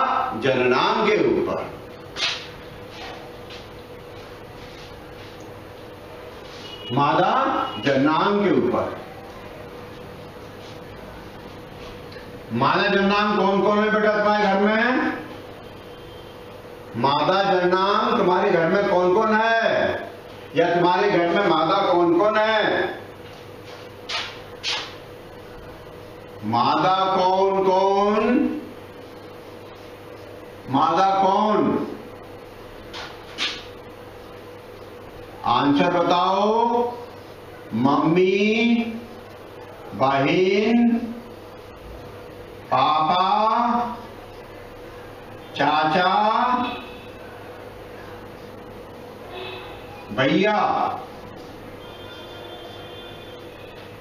जननांग के ऊपर। मादा जननांग के ऊपर। मादा जननांग कौन कौन है बेटा तुम्हारे घर में? मादा जननांग तुम्हारे घर में कौन कौन है? या तुम्हारे घर में मादा कौन कौन है? मादा कौन कौन? मादा कौन? आंसर बताओ। मम्मी, बहन, पापा, चाचा, भैया।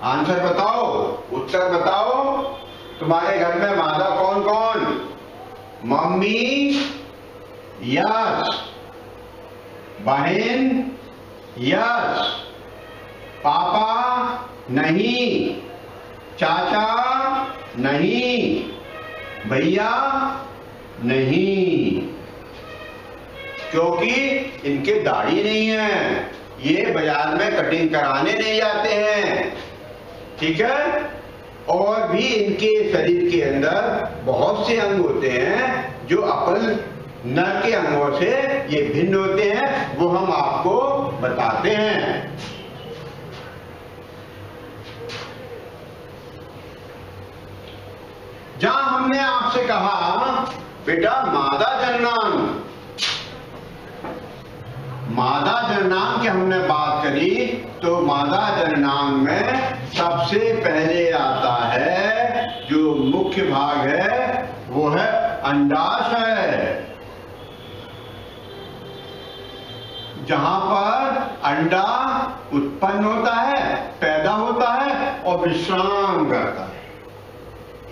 आंसर बताओ, उत्तर बताओ। तुम्हारे घर में मादा कौन कौन? Mummy, yes. बहन, यस। पापा, नहीं। चाचा, नहीं। भैया, नहीं, क्योंकि इनके दाढ़ी नहीं है, ये बाजार में कटिंग कराने नहीं जाते हैं। ठीक है? और भी इनके शरीर के अंदर बहुत से अंग होते हैं जो अपन नर के अंगों से ये भिन्न होते हैं, वो हम आपको बताते हैं। जहां हमने आपसे कहा बेटा मादा जननांग, मादा जननांग की हमने बात करी, तो मादा जननांग में सबसे पहले आता है जो मुख्य भाग है वो है अंडाशय, जहां पर अंडा उत्पन्न होता है, पैदा होता है और विश्राम करता है।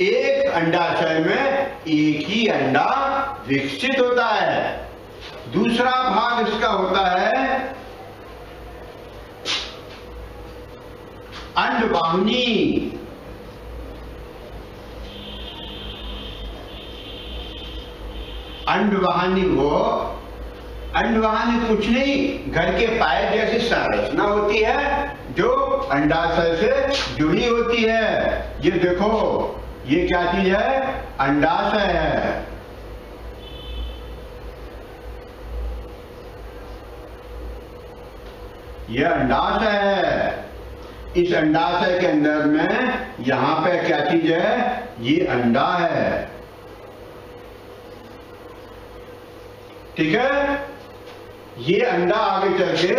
एक अंडाशय में एक ही अंडा विकसित होता है। दूसरा भाग इसका होता है अंडवाहिनी। अंडवाहिनी वो अंडवाहिनी कुछ नहीं, घर के पाइप जैसी संरचना होती है जो अंडाशय से जुड़ी होती है। ये देखो, ये क्या चीज है? अंडाशय है। ये अंडाशय है। इस अंडाशय के अंदर में यहां पे क्या चीज है? ये अंडा है। ठीक है। ये अंडा आगे चल के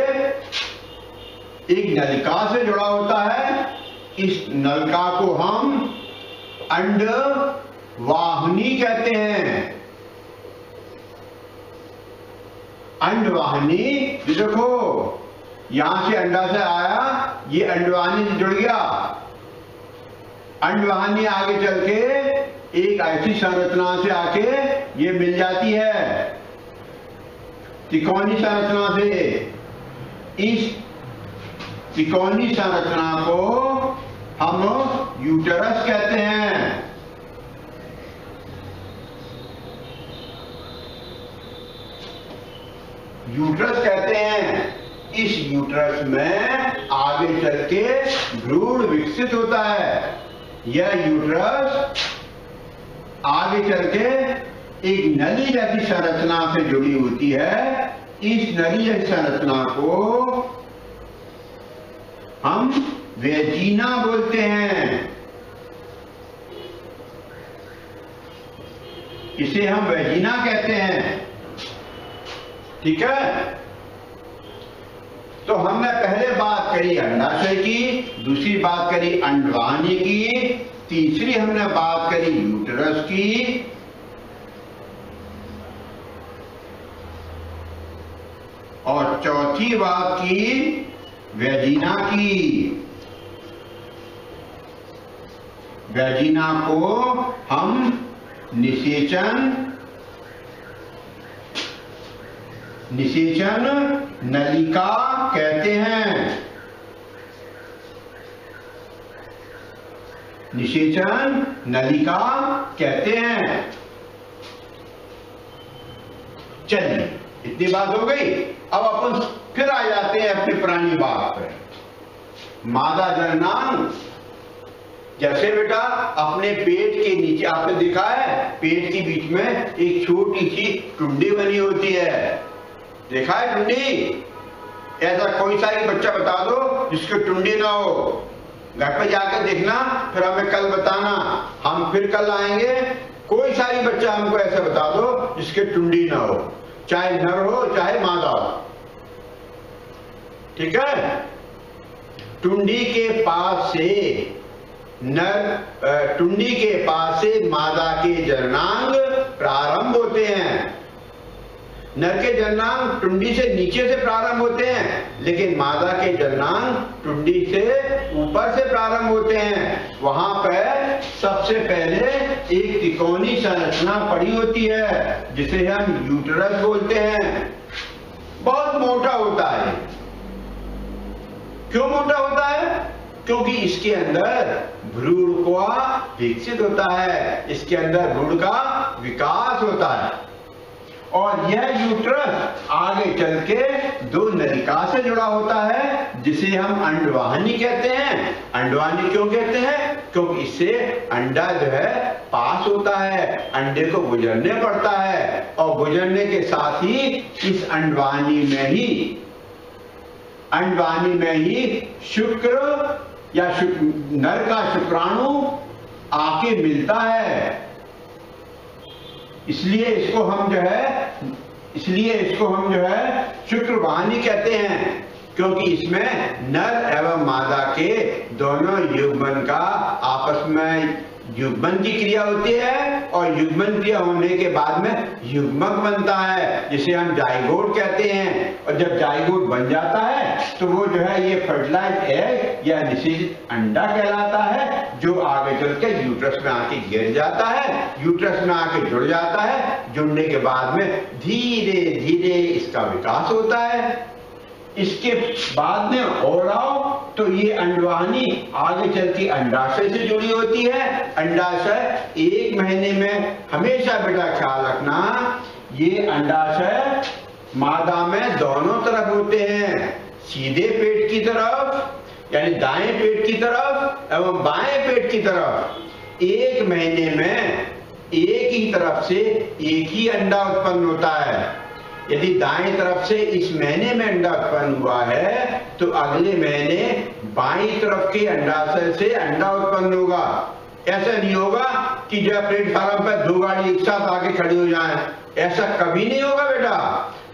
एक नलिका से जुड़ा होता है। इस नलिका को हम अंडवाहिनी कहते हैं। अंडवाहिनी, देखो यहां से अंडा से आया, ये अंडवाहिनी से जुड़ गया। अंडवाहिनी आगे चल के एक ऐसी संरचना से आके ये मिल जाती है, त्रिकोणीय संरचना से। इस त्रिकोणीय संरचना को हम यूटेरस कहते हैं। यूटेरस कहते हैं। इस यूटेरस में आगे चल के भ्रूण विकसित होता है। यह यूटेरस आगे चल के एक नली जैसी संरचना से जुड़ी होती है। इस नली जैसी संरचना को हम वेजिना बोलते हैं। इसे हम वेजिना कहते हैं। ठीक है। तो हमने पहले बात करी अंडाशय की, दूसरी बात करी अंडवाहिनी की, तीसरी हमने बात करी यूटेरस की, और चौथी बात की वेजिना की। वेजिना को हम निषेचन नलिका कहते हैं। निषेचन नलिका कहते हैं। चलिए, इतनी बात हो गई। अब अपन फिर आ जाते हैं अपनी पुरानी बात पर, मादा जननांग। जैसे बेटा अपने पेट के नीचे आपने देखा है, पेट के बीच में एक छोटी सी टुंडी बनी होती है। देखा है टुंडी? ऐसा कोई सा ही बच्चा बता दो जिसको टुंडी ना हो। घर पे जाकर देखना, फिर हमें कल बताना। हम फिर कल आएंगे। कोई सा ही बच्चा हमको ऐसा बता दो जिसके टुंडी ना हो, चाहे नर हो चाहे मादा हो। ठीक है। टुंडी के पास से टुंडी के पास से मादा के जननांग प्रारंभ होते हैं। नर के जननांग टुंडी से नीचे से प्रारंभ होते हैं, लेकिन मादा के जननांग टुंडी से ऊपर से प्रारंभ होते हैं। वहां पर सबसे पहले एक त्रिकोणीय संरचना पड़ी होती है जिसे हम यूटेरस बोलते हैं। बहुत मोटा होता है। क्यों मोटा होता है? क्योंकि इसके अंदर भ्रूण का विकसित होता है, इसके अंदर भ्रूण का विकास होता है। और यह यूट्रस आगे चल के दो नलिका से जुड़ा होता है जिसे हम अंडवाहिनी कहते हैं। अंडवाहिनी क्यों कहते हैं? क्योंकि इससे अंडा जो है पास होता है, अंडे को गुजरने पड़ता है, और गुजरने के साथ ही इस अंडवाहिनी में ही शुक्र या नर का शुक्राणु आके मिलता है। इसलिए इसको हम जो है शुक्रवाहिनी कहते हैं, क्योंकि इसमें नर एवं मादा के दोनों युग्मन का आपस में युग्मन की क्रिया होती है, और युग्मन क्रिया होने के बाद में युग्मक बनता है जिसे हम जाइगोट कहते हैं। और जब जाइगोट बन जाता है तो वो जो है ये फर्टिलाइज्ड एग या निषेचित अंडा कहलाता है, जो आगे चल के यूट्रस में आके गिर जाता है, यूट्रस में आके जुड़ जाता है। जुड़ने के बाद में धीरे धीरे इसका विकास होता है। इसके बाद में और आओ तो ये अंडवाहिनी आगे चल के अंडाशय से जुड़ी होती है। अंडाशय 1 महीने में, हमेशा बेटा ख्याल रखना, ये अंडाशय मादा में दोनों तरफ होते हैं, सीधे पेट की तरफ यानी दाएं पेट की तरफ एवं बाएं पेट की तरफ। एक महीने में एक ही तरफ से एक ही अंडा उत्पन्न होता है। यदि दाएं तरफ से इस महीने में अंडा उत्पन्न हुआ है तो अगले महीने बाईं तरफ के अंडाशय से अंडा उत्पन्न होगा। ऐसा नहीं होगा कि जो प्लेटफार्म पर दो गाड़ी एक साथ आके खड़ी हो जाएं, ऐसा कभी नहीं होगा बेटा।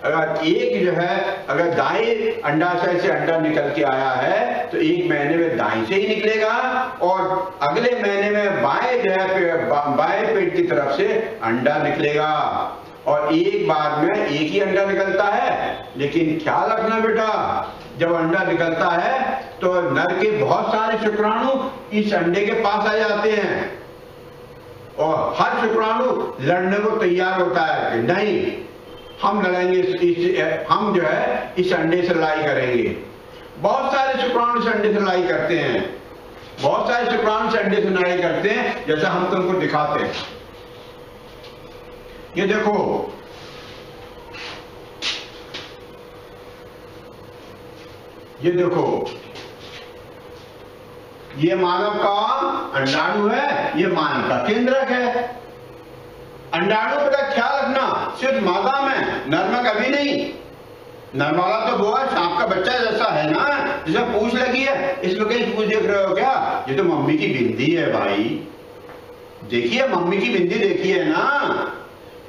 अगर एक जो है अगर दाएं अंडाशय से अंडा निकल के आया है तो एक महीने में दाएं से ही निकलेगा और अगले महीने में बाएं जो है बाएं पेट की तरफ से अंडा निकलेगा और एक बार में एक ही अंडा निकलता है। लेकिन ख्याल रखना बेटा, जब अंडा निकलता है तो नर के बहुत सारे शुक्राणु इस अंडे के पास आ जाते हैं और हर शुक्राणु लड़ने को तैयार होता है कि नहीं हम लड़ेंगे, हम जो है इस अंडे से लड़ाई करेंगे। बहुत सारे शुक्राणु इस अंडे से लड़ाई करते हैं, बहुत सारे शुक्राणु इस अंडे से लड़ाई करते हैं, जैसा हम तुमको दिखाते हैं। ये देखो, ये देखो, ये मानव का अंडाणु है, ये मानव का केंद्रक है। अंडाणु का ख्याल रखना सिर्फ मादा में, नर में कभी नहीं। नर वाला तो वो है सांप का बच्चा जैसा है ना, जिसे पूंछ लगी है, इसमें कहीं पूंछ देख रहे हो क्या? ये तो मम्मी की बिंदी है भाई, देखिए मम्मी की बिंदी देखिए ना,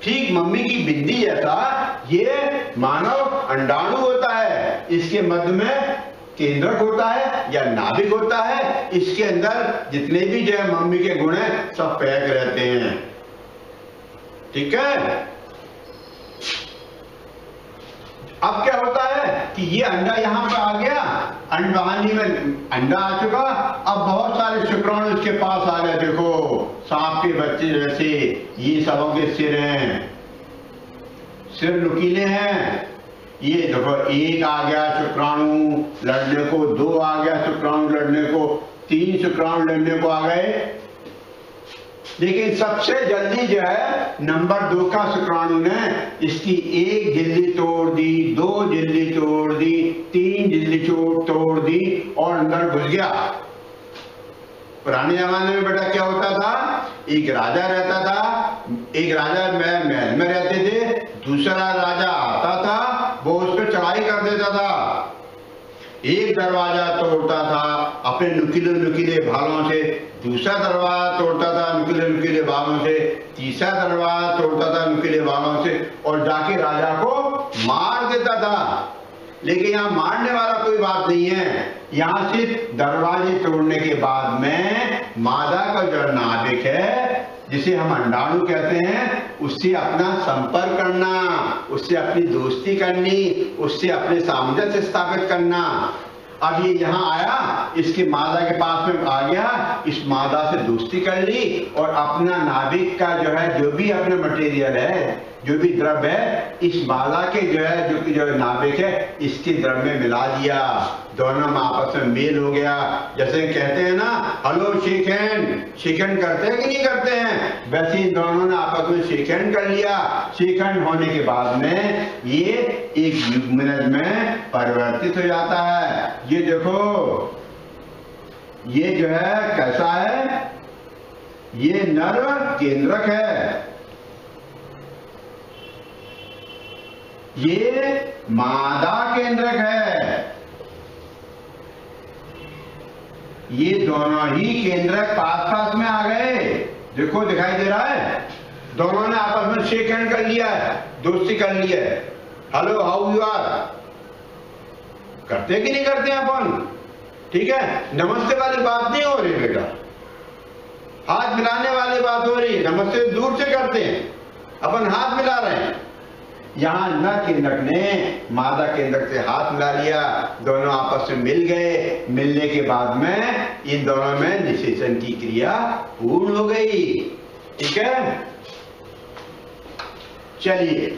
ठीक मम्मी की बिंदी जैसा ये मानव अंडाणु होता है। इसके मध्य में केंद्रक होता है या नाभिक होता है, इसके अंदर जितने भी जो है मम्मी के गुण हैं सब पैक रहते हैं। ठीक है, अब क्या होता है कि ये अंडा यहां पर आ गया, अंडवाहिनी में अंडा आ चुका, अब बहुत सारे शुक्राणु इसके पास आ गए। देखो सांप के बच्चे जैसे ये सबों के सिर हैं, सिर नुकीले हैं। ये देखो एक आ गया शुक्राणु लड़ने को, दो आ गया शुक्राणु लड़ने को, तीन शुक्राणु लड़ने को आ गए। लेकिन सबसे जल्दी जो है नंबर 2 का शुक्राणु ने इसकी एक झिल्ली तोड़ दी, 2 झिल्ली तोड़ दी, 3 झिल्ली तोड़ दी और अंदर घुस गया। पुराने जमाने में बेटा क्या होता था, एक राजा रहता था, एक राजा महल में रहते थे, दूसरा राजा आता था, वो उस पर चढ़ाई कर देता था, एक दरवाजा तोड़ता था अपने नुकीले नुकीले भालों से, दूसरा दरवाजा तोड़ता था नुकीले नुकीले भालों से, तीसरा दरवाजा तोड़ता था नुकीले भालों से और जाके राजा को मार देता था। लेकिन यहाँ मारने वाला कोई बात नहीं है, यहाँ सिर्फ दरवाजे तोड़ने के बाद में मादा का जो नाभिक है जिसे हम अंडाणु कहते हैं, उससे अपना संपर्क करना, उससे अपनी दोस्ती करनी, उससे अपने सामंजस्य स्थापित करना। अब ये यहाँ आया, इसके मादा के पास में आ गया, इस मादा से दोस्ती कर ली और अपना नाभिक का जो है जो भी अपना मटेरियल है, जो भी द्रव्य है, इस मादा के जो है जो नाभिक है इसके द्रव्य में मिला दिया। दोनों में आपस में मेल हो गया। जैसे कहते हैं ना hello shake hand, shake hand करते हैं कि नहीं करते हैं, वैसे इन दोनों ने आपस में शेक हैंड कर लिया। शेक हैंड होने के बाद में ये एक मिनट में परिवर्तित हो जाता है। ये देखो, ये जो है कैसा है, ये नर केंद्रक है, ये मादा केंद्रक है। ये दोनों ही केंद्रक पास पास में आ गए। देखो दिखाई दे रहा है, दोनों ने आपस में शेक हैंड कर लिया है, दोस्ती कर लिया है। हेलो हाउ यू आर करते कि नहीं करते अपन? ठीक है, नमस्ते वाली बात नहीं हो रही बेटा, हाथ मिलाने वाली बात हो रही है। नमस्ते दूर से करते हैं, अपन हाथ मिला रहे हैं। यहाँ नर केंद्रक ने मादा केंद्रक से हाथ मिला लिया, दोनों आपस में मिल गए। मिलने के बाद में इन दोनों में निषेचन की क्रिया पूर्ण हो गई। ठीक है, चलिए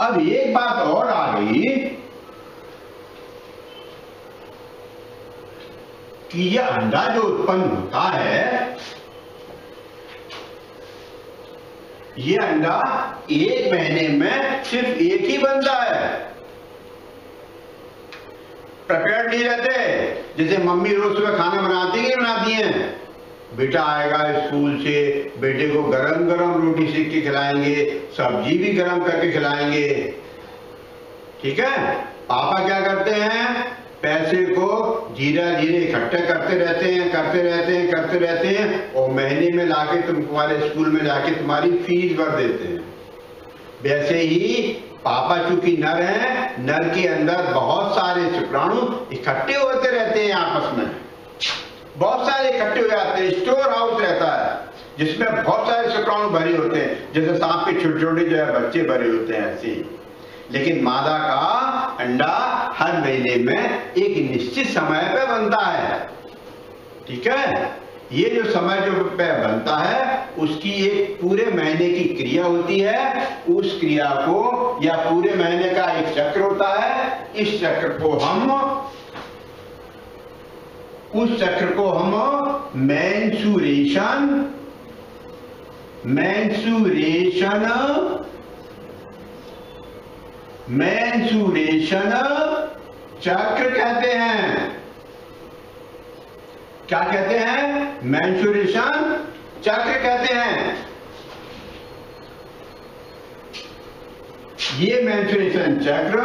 अब एक बात और आ गई कि यह अंडा जो उत्पन्न होता है ये अंडा 1 महीने में सिर्फ एक ही बनता है। प्रिपेयर्ड नहीं रहते। जैसे मम्मी रोज सुबह खाना बनाती है, बनाती हैं, बेटा आएगा स्कूल से, बेटे को गरम गरम रोटी सेक के खिलाएंगे, सब्जी भी गरम करके खिलाएंगे, ठीक है। पापा क्या करते हैं, पैसे को धीरे धीरे इकट्ठे करते रहते हैं और महीने में लाके तुम्हारे स्कूल में जाके तुम्हारी फीस भर देते हैं। वैसे ही पापा चूंकि नर हैं, नर के अंदर बहुत सारे शुक्राणु इकट्ठे होते रहते हैं, आपस में बहुत सारे इकट्ठे हो जाते हैं। स्टोर हाउस रहता है जिसमें बहुत सारे शुक्राणु भरे होते हैं, जैसे सांप के छोटे छोटे जो है बच्चे भरे होते हैं, ऐसे। लेकिन मादा का अंडा हर महीने में एक निश्चित समय पे बनता है, ठीक है। ये जो समय जो पे बनता है उसकी एक पूरे महीने की क्रिया होती है। उस क्रिया को या पूरे महीने का एक चक्र होता है। इस चक्र को हम मेंसुरेशन चक्र कहते हैं। क्या कहते हैं? मेंसुरेशन चक्र कहते हैं। ये मेंसुरेशन चक्र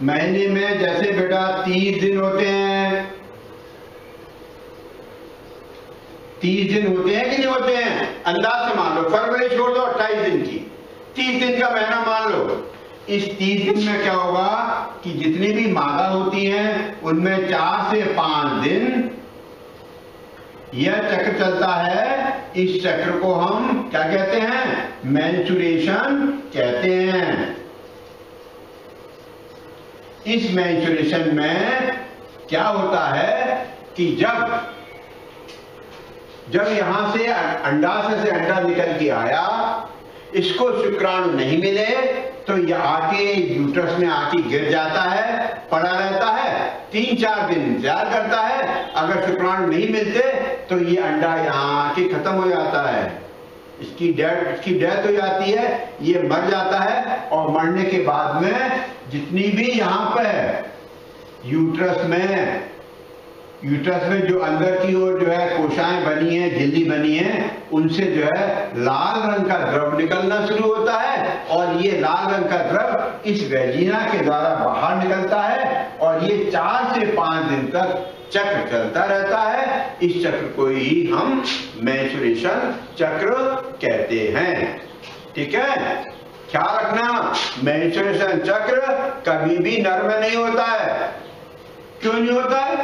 महीने में जैसे बेटा 30 दिन होते हैं, 30 दिन होते हैं कि नहीं होते हैं? अंदाज से मान लो, फरवरी छोड़ दो 28 दिन की, 30 दिन का महीना मान लो। इस 30 दिन में क्या होगा कि जितनी भी मादा होती हैं उनमें 4 से 5 दिन यह चक्र चलता है। इस चक्र को हम क्या कहते हैं? मेंसुरेशन कहते हैं। इस मेंसुरेशन में क्या होता है कि जब यहां से अंडाशय से अंडा निकल के आया, इसको शुक्राणु नहीं मिले तो यह आके यूट्रस में आके गिर जाता है, पड़ा रहता है, 3-4 दिन इंतजार करता है। अगर शुक्राणु नहीं मिलते तो ये अंडा यहाँ आके खत्म हो जाता है, इसकी डेथ हो जाती है, ये मर जाता है। और मरने के बाद में जितनी भी यहाँ पे यूट्रस में जो अंदर की ओर जो है कोशिकाएं बनी है, झिल्ली बनी है, उनसे जो है लाल रंग का द्रव निकलना शुरू होता है। और ये लाल रंग का द्रव इस वेजिना के द्वारा बाहर निकलता है और ये 4 से 5 दिन तक चक्र चलता रहता है। इस चक्र को ही हम मेंसुरेशन चक्र कहते हैं, ठीक है। ख्याल रखना, मेंसुरेशन चक्र कभी भी नर में नहीं होता है। क्यों नहीं होता है?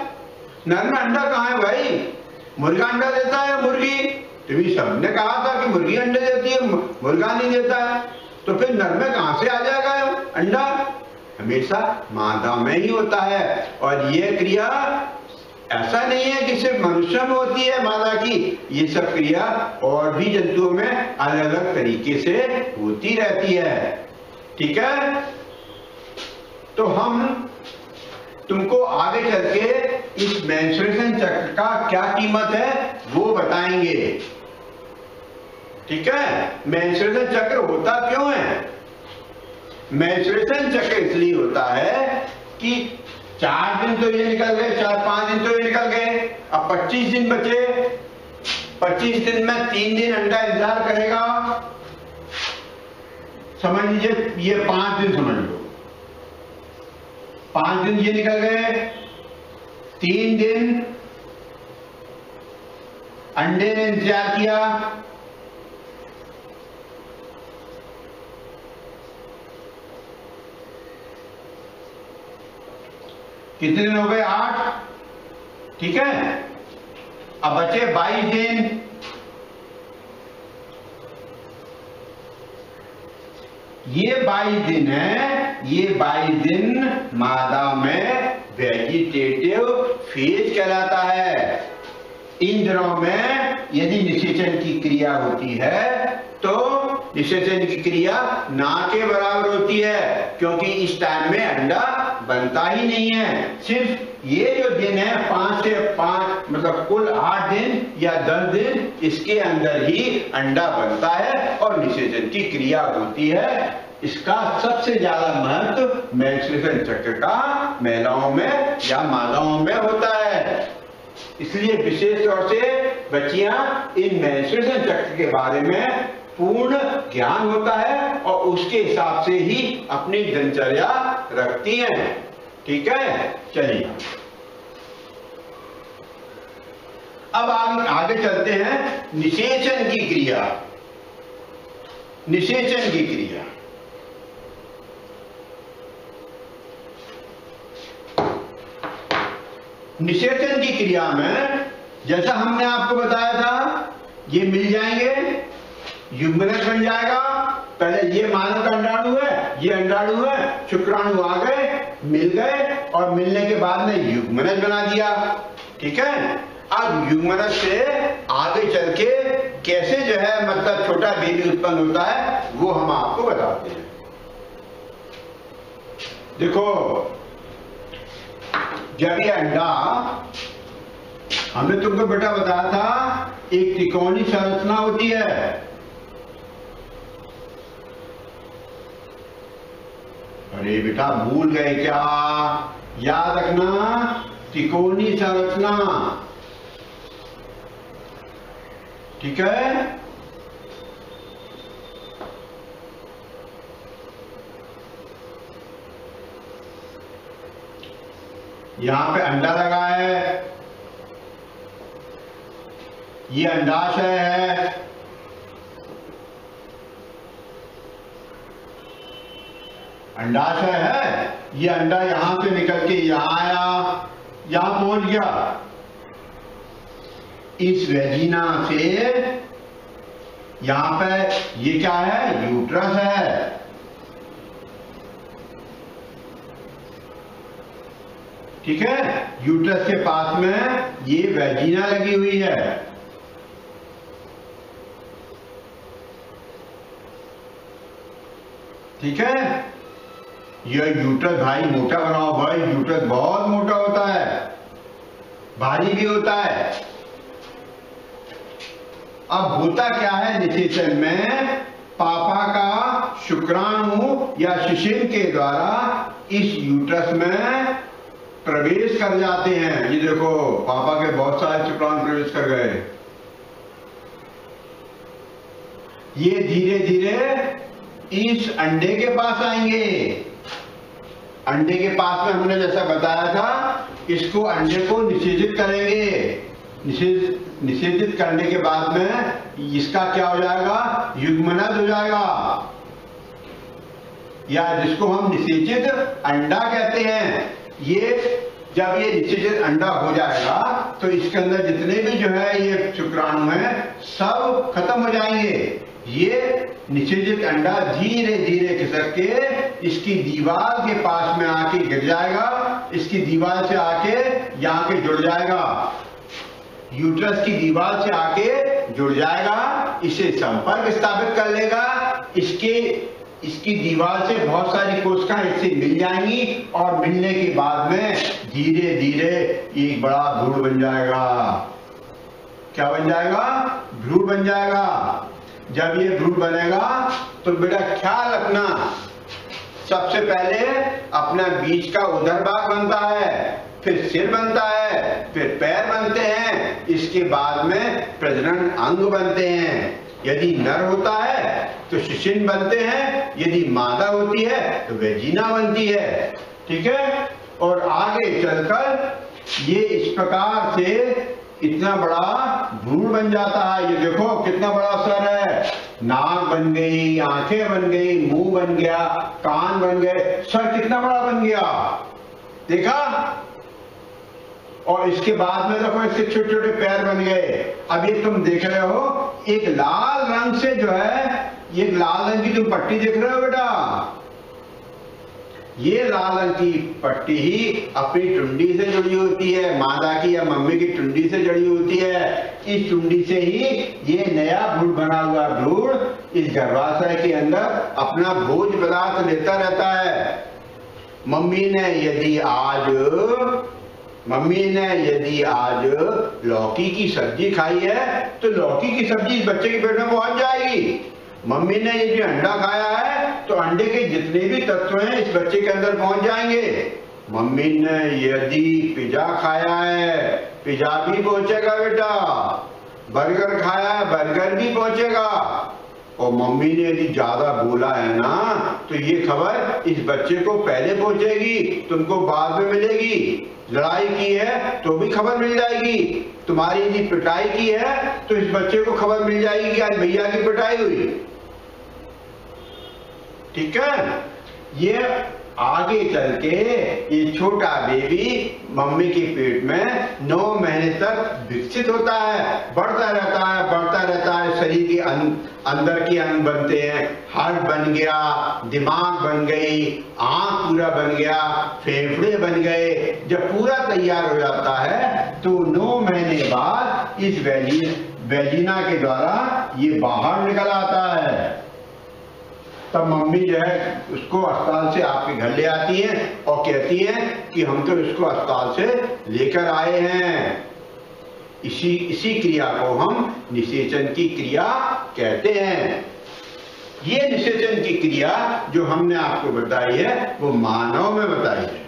नर में अंडा कहाँ है भाई? मुर्गा अंडा देता है, मुर्गी। तुम्हें सबने कहा था कि मुर्गी अंडे देती है, मुर्गा नहीं देता है, तो फिर नर में कहां से आ जाएगा अंडा? हमेशा मादा में ही होता है। और ये क्रिया ऐसा नहीं है कि सिर्फ मनुष्य में होती है मादा की, ये सब क्रिया और भी जंतुओं में अलग अलग तरीके से होती रहती है, ठीक है। तो हम तुमको आगे चल के इस मेंस्ट्रुएशन चक्र का क्या कीमत है वो बताएंगे, ठीक है। मेंस्ट्रुएशन चक्र होता क्यों है? मेंस्ट्रुएशन चक्र इसलिए होता है कि 4 दिन तो ये निकल गए, 4-5 दिन तो ये निकल गए, अब 25 दिन बचे। 25 दिन में 3 दिन अंडा इंतजार करेगा, समझ लीजिए ये 5 दिन समझ लो। 5 दिन ये निकल गए, 3 दिन अंडे ने इंतजार किया, कितने दिन हो गए? 8, ठीक है। अब बचे 22 दिन। ये 22 दिन है, ये 22 दिन मादा में वेजिटेटिव फेज कहलाता है। इन दिनों में यदि निषेचन की क्रिया होती है तो निषेचन की क्रिया ना के बराबर होती है, क्योंकि इस टाइम में अंडा बनता ही नहीं है। सिर्फ ये जो दिन है 5 से 5 मतलब कुल 8 दिन या 10 दिन, इसके अंदर ही अंडा बनता है और निषेचन की क्रिया होती है। इसका सबसे ज्यादा महत्व मेंस्ट्रुएशन चक्र का महिलाओं में या मादाओं में होता है। इसलिए विशेष तौर से बच्चियां इन मेंस्ट्रुएशन चक्र के बारे में पूर्ण ज्ञान होता है और उसके हिसाब से ही अपनी दिनचर्या रखती हैं। ठीक है, चलिए अब आगे चलते हैं। निषेचन की क्रिया, निषेचन की क्रिया निषेचन की क्रिया में जैसा हमने आपको बताया था, ये मिल जाएंगे, युग्मनज बन जाएगा। पहले ये मानव का अंडाणु है, ये अंडाणु है, शुक्राणु आ गए, मिल गए और मिलने के बाद में युग्मनज बना दिया। ठीक है, अब युग्मनज से आगे चल के कैसे जो है मतलब छोटा बेबी उत्पन्न होता है वो हम आपको बताते हैं। देखो, जब ये अंडा, हमने तुमको बेटा बताया था एक त्रिकोणीय संरचना होती है। अरे बेटा भूल गए क्या? याद रखना, त्रिकोणीय संरचना। ठीक है, यहां पे अंडा लगा है, ये अंडाशय है, अंडाशय है, ये अंडा यहां से निकल के यहां आया, यहां पहुंच गया। इस वेजिना से यहां पे ये क्या है? यूट्रस है। ठीक है, यूट्रस के पास में ये वेजिना लगी हुई है। ठीक है, यह यूट्रस भाई मोटा बनाओ भाई, यूट्रस बहुत मोटा होता है, भारी भी होता है। अब होता क्या है निषेचन में, पापा का शुक्राणु या शिशिर के द्वारा इस यूट्रस में प्रवेश कर जाते हैं। ये देखो, पापा के बहुत सारे शुक्राणु प्रवेश कर गए। ये धीरे धीरे इस अंडे के पास आएंगे। अंडे के पास में हमने जैसा बताया था, इसको अंडे को निषेचित करेंगे। निषेचित करने के बाद में इसका क्या हो जाएगा? युग्मनज हो जाएगा, या जिसको हम निषेचित अंडा कहते हैं। ये जब ये निषेचित अंडा हो जाएगा तो इसके अंदर जितने भी जो है ये शुक्राणु हैं सब खत्म हो जाएंगे। ये निषेचित अंडा धीरे धीरे खिसक के इसकी दीवार के पास में आके गिर जाएगा, इसकी दीवार से आके यहाँ के जुड़ जाएगा, यूट्रस की दीवार से आके जुड़ जाएगा, इसे संपर्क स्थापित कर लेगा। इसकी दीवार से बहुत सारी कोशिकाएं इससे मिल जाएंगी और मिलने के बाद में धीरे धीरे एक बड़ा भ्रूण बन जाएगा। क्या बन जाएगा? भ्रूण बन जाएगा। जब ये भ्रूण बनेगा तो बेटा ख्याल रखना, सबसे पहले अपना बीज का उदर भाग बनता है, फिर सिर बनता है, फिर पैर बनते हैं, इसके बाद में प्रजनन अंग बनते हैं। यदि नर होता है तो शिशिन बनते हैं, यदि मादा होती है तो वेजिना बनती है। ठीक है, और आगे चलकर ये इस प्रकार से इतना बड़ा भ्रूण बन जाता है। ये देखो कितना बड़ा सर है, नाक बन गई, आंखें बन गई, मुंह बन गया, कान बन गए, सर कितना बड़ा बन गया, देखा? और इसके बाद में देखो इसके छोटे छोटे पैर बन गए। अब ये तुम देख रहे हो एक लाल रंग से जो है, ये लाल रंग की तुम पट्टी देख रहे हो बेटा, ये लाल रंग की पट्टी ही अपनी टुंडी से जुड़ी होती है, मादा की या मम्मी की टुंडी से जुड़ी होती है। इस टुंडी से ही ये नया भ्रूण बना हुआ भ्रूण इस गर्भाशय के अंदर अपना भोज पदार्थ लेता रहता है। मम्मी ने यदि आज लौकी की सब्जी खाई है तो लौकी की सब्जी इस बच्चे के पेट में पहुंच जाएगी। मम्मी ने यदि अंडा खाया है तो अंडे के जितने भी तत्व हैं इस बच्चे के अंदर पहुंच जाएंगे। मम्मी ने यदि पिज्जा खाया है, पिज्जा भी पहुंचेगा बेटा। बर्गर खाया है, बर्गर भी पहुंचेगा। और मम्मी ने यदि ज्यादा बोला है ना तो ये खबर इस बच्चे को पहले पहुंचेगी, तुमको बाद में मिलेगी। लड़ाई की है तो भी खबर मिल जाएगी। तुम्हारी यदि पिटाई की है तो इस बच्चे को खबर मिल जाएगी कि आज भैया की पिटाई हुई। ठीक है। ये आगे चल के ये छोटा बेबी मम्मी के पेट में 9 महीने तक विकसित होता है, बढ़ता रहता है। शरीर के अंदर के अंग बनते हैं। हार्ट बन गया, दिमाग बन गई, आंख पूरा बन गया, फेफड़े बन गए। जब पूरा तैयार हो जाता है तो 9 महीने बाद इस वेजिना के द्वारा ये बाहर निकल आता है। तब मम्मी जो है उसको अस्पताल से आपके घर ले आती है और कहती है कि हम तो इसको अस्पताल से लेकर आए हैं। इसी क्रिया को हम निषेचन की क्रिया कहते हैं। ये निषेचन की क्रिया जो हमने आपको बताई है वो मानव में बताई है।